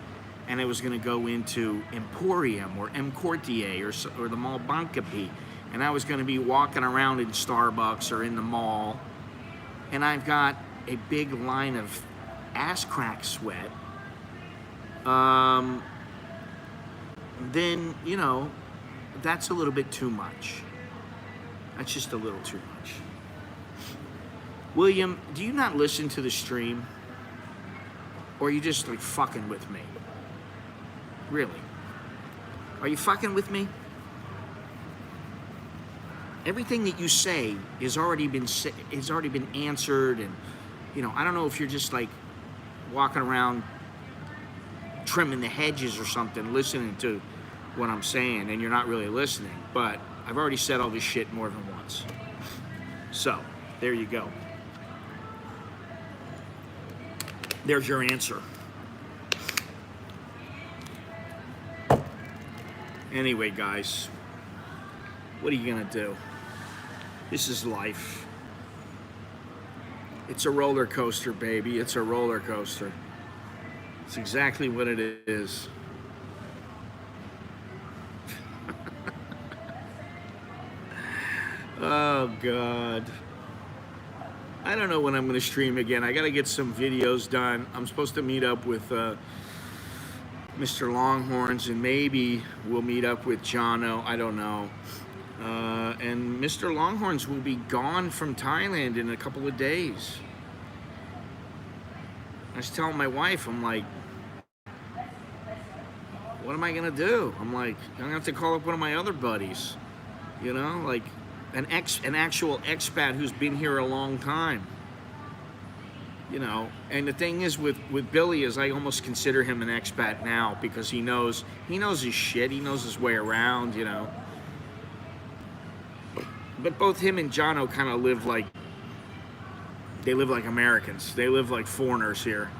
and I was going to go into Emporium or M. Courtier or the Mall Bangkok, and I was going to be walking around in Starbucks or in the mall, and I've got a big line of ass crack sweat, then, you know, that's a little bit too much. That's just a little too much. William, do you not listen to the stream? Or are you just like fucking with me? Really? Are you fucking with me? Everything that you say has already been answered, and you know, I don't know if you're just like walking around trimming the hedges or something, listening to what I'm saying, and you're not really listening. But I've already said all this shit more than once. So, there you go. There's your answer. Anyway, guys, what are you gonna do? This is life. It's a roller coaster, baby. It's a roller coaster. It's exactly what it is. Oh, God. I don't know when I'm going to stream again. I got to get some videos done. I'm supposed to meet up with Mr. Longhorns, and maybe we'll meet up with Jono. I don't know. And Mr. Longhorns will be gone from Thailand in a couple of days. I was telling my wife, I'm like, what am I going to do? I'm like, I'm going to have to call up one of my other buddies. You know, like an actual expat who's been here a long time. You know, and the thing is with Billy is I almost consider him an expat now because he knows his shit, he knows his way around, you know. But both him and Jono kind of live like Americans. They live like foreigners here.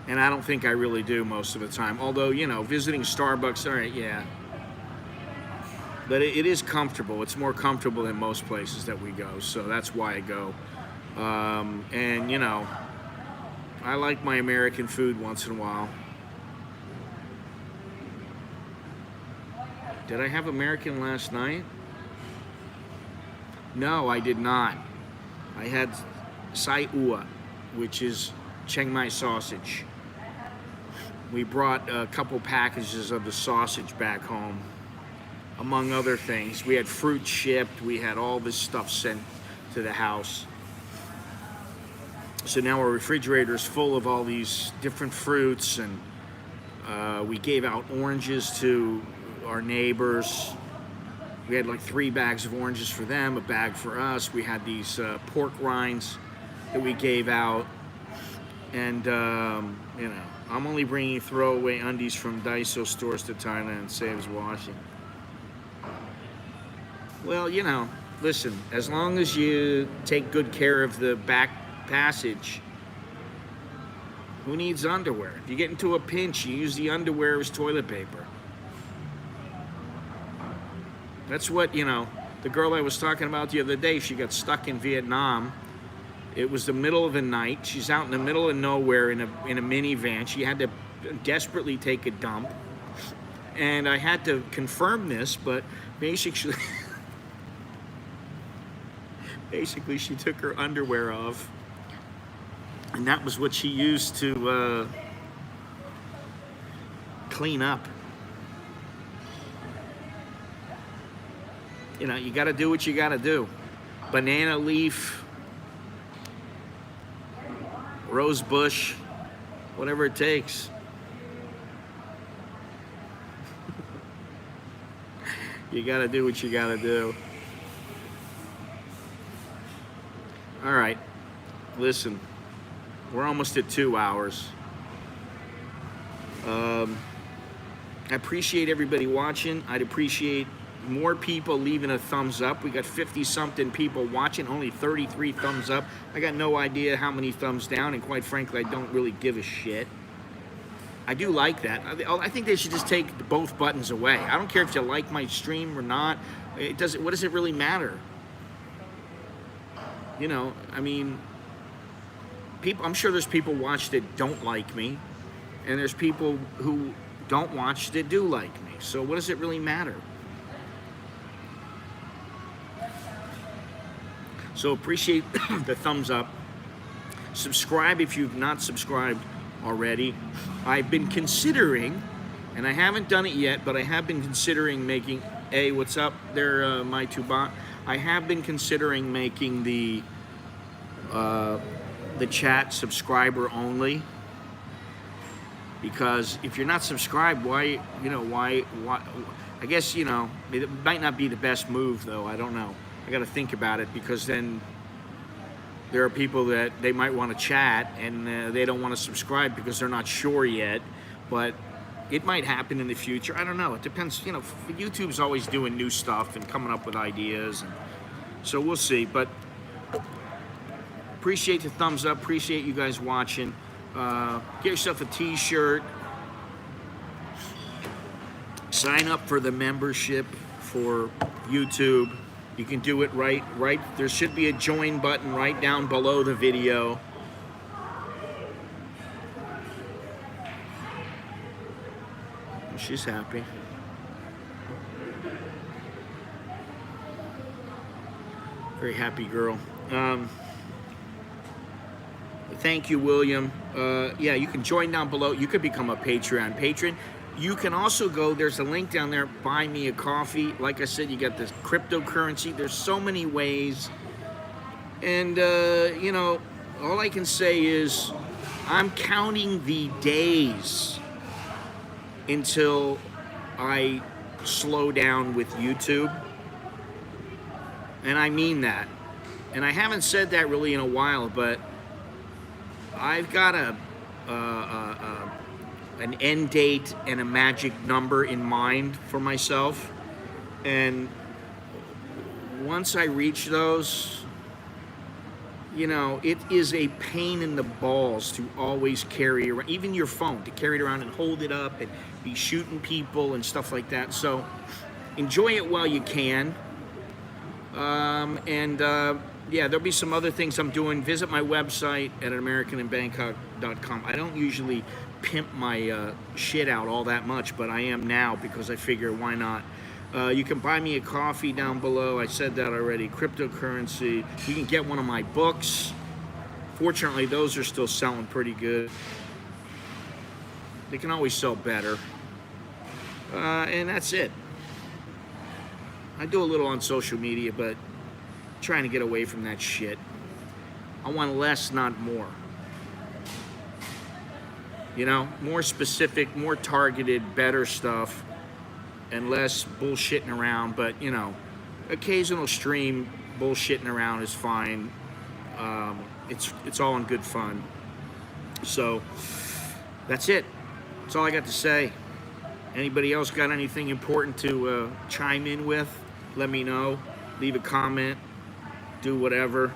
And I don't think I really do most of the time. Although, you know, visiting Starbucks, all right, yeah. But it is comfortable. It's more comfortable than most places that we go. So that's why I go. And, you know, I like my American food once in a while. Did I have American last night? No, I did not. I had Sai Ua, which is Chiang Mai sausage. We brought a couple packages of the sausage back home. Among other things, we had fruit shipped. We had all this stuff sent to the house. So now our refrigerator is full of all these different fruits, and we gave out oranges to our neighbors. We had like 3 bags of oranges for them, a bag for us. We had these pork rinds that we gave out, and you know, I'm only bringing throwaway undies from Daiso stores to Thailand. Saves washing. Well, you know, listen, as long as you take good care of the back passage, who needs underwear? If you get into a pinch, you use the underwear as toilet paper. That's what, you know, the girl I was talking about the other day, she got stuck in Vietnam. It was the middle of the night. She's out in the middle of nowhere in a minivan. She had to desperately take a dump. And I had to confirm this, but basically... Basically, she took her underwear off, and that was what she used to clean up. You know, you got to do what you got to do. Banana leaf, rose bush, whatever it takes. You got to do what you got to do. All right, listen, we're almost at 2 hours. I appreciate everybody watching. I'd appreciate more people leaving a thumbs up. We got 50-something people watching, only 33 thumbs up. I got no idea how many thumbs down, and quite frankly, I don't really give a shit. I do like that. I think they should just take both buttons away. I don't care if you like my stream or not. It doesn't. What does it really matter? You know, I mean, people. I'm sure there's people watch that don't like me, and there's people who don't watch that do like me. So what does it really matter? So appreciate the thumbs up. Subscribe if you've not subscribed already. I've been considering, and I haven't done it yet, but I have been considering making, hey, what's up there, my two bot? I have been considering making the chat subscriber only, because if you're not subscribed, why, why, I guess, it might not be the best move, though. I don't know. I got to think about it, because then there are people that they might want to chat and they don't want to subscribe because they're not sure yet, but it might happen in the future. I don't know. It depends. YouTube's always doing new stuff and coming up with ideas, and so we'll see. But appreciate the thumbs up. Appreciate you guys watching. Get yourself a t-shirt. Sign up for the membership for YouTube. You can do it right. There should be a join button right down below the video. She's happy. Very happy girl. Thank you, William. Yeah, you can join down below. You could become a Patreon patron. You can also go, there's a link down there, buy me a coffee. Like I said, you got this cryptocurrency. There's so many ways. And, all I can say is I'm counting the days until I slow down with YouTube. And I mean that. And I haven't said that really in a while, but I've got an end date and a magic number in mind for myself, and once I reach those, it is a pain in the balls to always carry around, even your phone, to carry it around and hold it up and be shooting people and stuff like that. So enjoy it while you can. Yeah, there'll be some other things I'm doing. Visit my website at americaninbangkok.com. I don't usually pimp my shit out all that much, but I am now, because I figure, why not? You can buy me a coffee down below. I said that already. Cryptocurrency. You can get one of my books. Fortunately, those are still selling pretty good. They can always sell better. And that's it. I do a little on social media, but trying to get away from that shit. I want less, not more. More specific, more targeted, better stuff, and less bullshitting around. But, occasional stream bullshitting around is fine. It's all in good fun. So that's it. That's all I got to say. Anybody else got anything important to chime in with? Let me know. Leave a comment. Do whatever.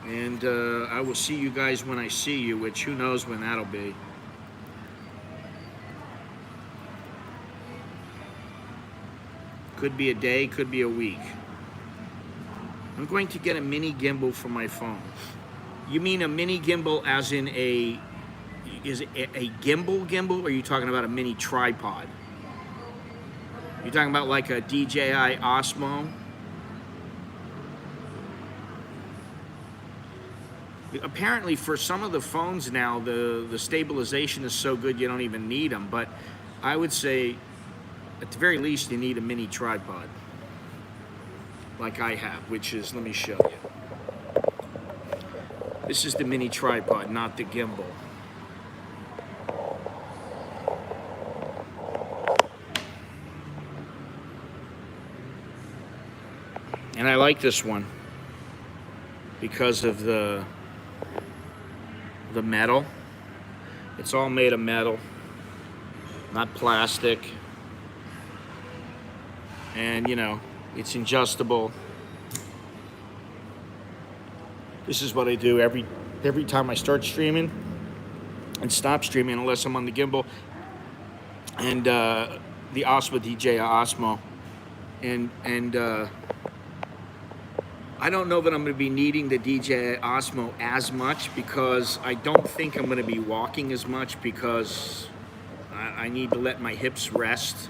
And I will see you guys when I see you, which who knows when that'll be. Could be a day, could be a week. I'm going to get a mini gimbal for my phone. You mean a mini gimbal as in is it a gimbal, or are you talking about a mini tripod? You're talking about like a DJI Osmo? Apparently for some of the phones now, the stabilization is so good you don't even need them, but I would say at the very least you need a mini tripod like I have, which is, let me show you. This is the mini tripod, not the gimbal. And I like this one because of the metal. It's all made of metal. not plastic. And you know, it's adjustable. This is what I do every time I start streaming and stop streaming, unless I'm on the gimbal and the Osmo DJI Osmo. And I don't know that I'm going to be needing the DJI Osmo as much, because I don't think I'm going to be walking as much, because I need to let my hips rest,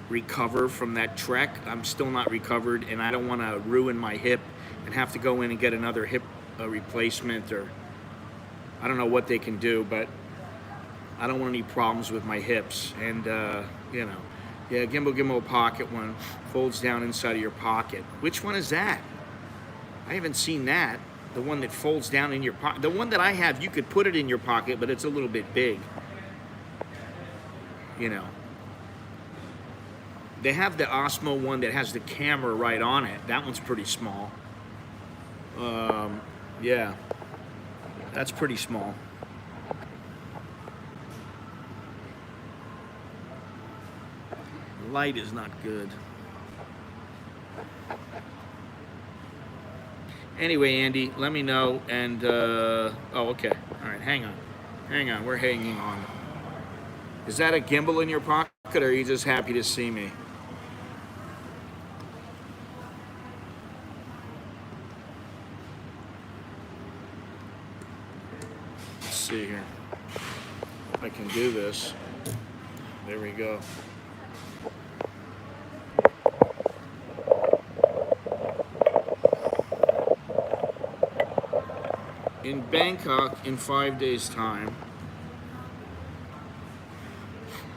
recover from that trek. I'm still not recovered, and I don't want to ruin my hip and have to go in and get another hip replacement, or I don't know what they can do, but I don't want any problems with my hips. And you know, yeah, gimbal pocket one folds down inside of your pocket. Which one is that? I haven't seen that. The one that folds down in your pocket. The one that I have, you could put it in your pocket, but it's a little bit big. You know. They have the Osmo one that has the camera right on it. That one's pretty small. Yeah, that's pretty small. Light is not good. Anyway, Andy, let me know. And oh, okay. All right, hang on. We're hanging on. Is that a gimbal in your pocket, or are you just happy to see me? Let's see here. If I can do this. There we go. In Bangkok in 5 days' time.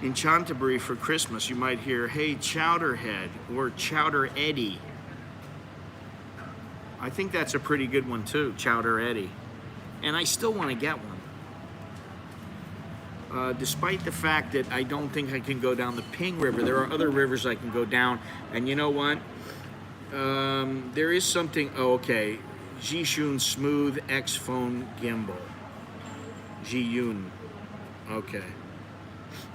In Canterbury for Christmas, you might hear, hey, Chowderhead or Chowder Eddie. I think that's a pretty good one too, Chowder Eddie. And I still want to get one. Despite the fact that I don't think I can go down the Ping River. There are other rivers I can go down. And you know what? There is something, oh, okay. Jishun Smooth X Phone Gimbal. Jiyun. Okay.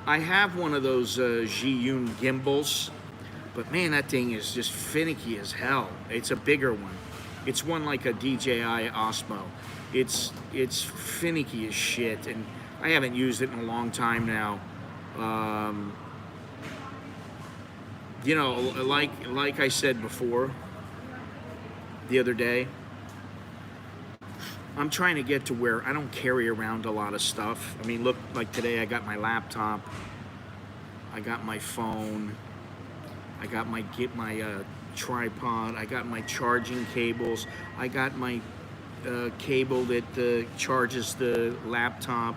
I have one of those Jiyun gimbals, but man, that thing is just finicky as hell. It's a bigger one. It's one like a DJI Osmo. It's finicky as shit, and I haven't used it in a long time now. You know, like I said before, the other day, I'm trying to get to where I don't carry around a lot of stuff. I mean, look, like today I got my laptop, I got my phone, I got my tripod, I got my charging cables, I got my cable that charges the laptop,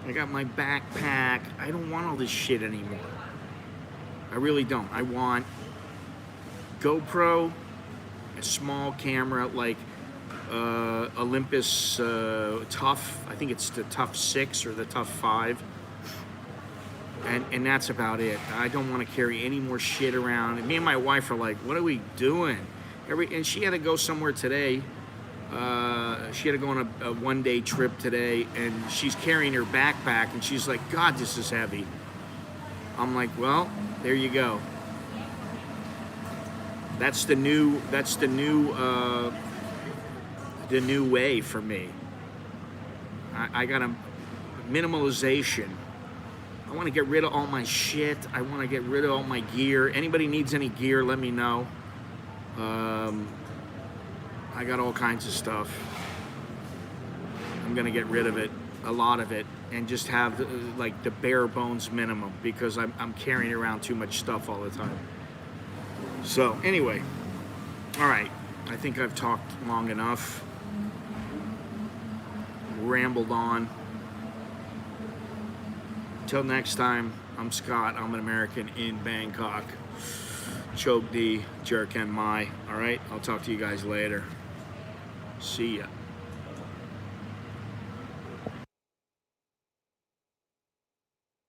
I got my backpack. I don't want all this shit anymore. I really don't. I want GoPro, a small camera like Olympus Tough, I think it's the Tough 6 or the Tough 5, and that's about it. I don't want to carry any more shit around. And me and my wife are like, what are we doing? And she had to go somewhere today. She had to go on a one-day trip today, and she's carrying her backpack, and she's like, God, this is heavy. I'm like, well, there you go. That's the new way for me. I got a minimalization. I want to get rid of all my shit. I want to get rid of all my gear. Anybody needs any gear, let me know. I got all kinds of stuff. I'm gonna get rid of it, a lot of it, and just have like the bare bones minimum, because I'm carrying around too much stuff all the time. So anyway, all right, I think I've talked long enough. Rambled on. Till next time, I'm Scott. I'm an American in Bangkok. Chok D, Jerk and Mai. All right, I'll talk to you guys later. See ya.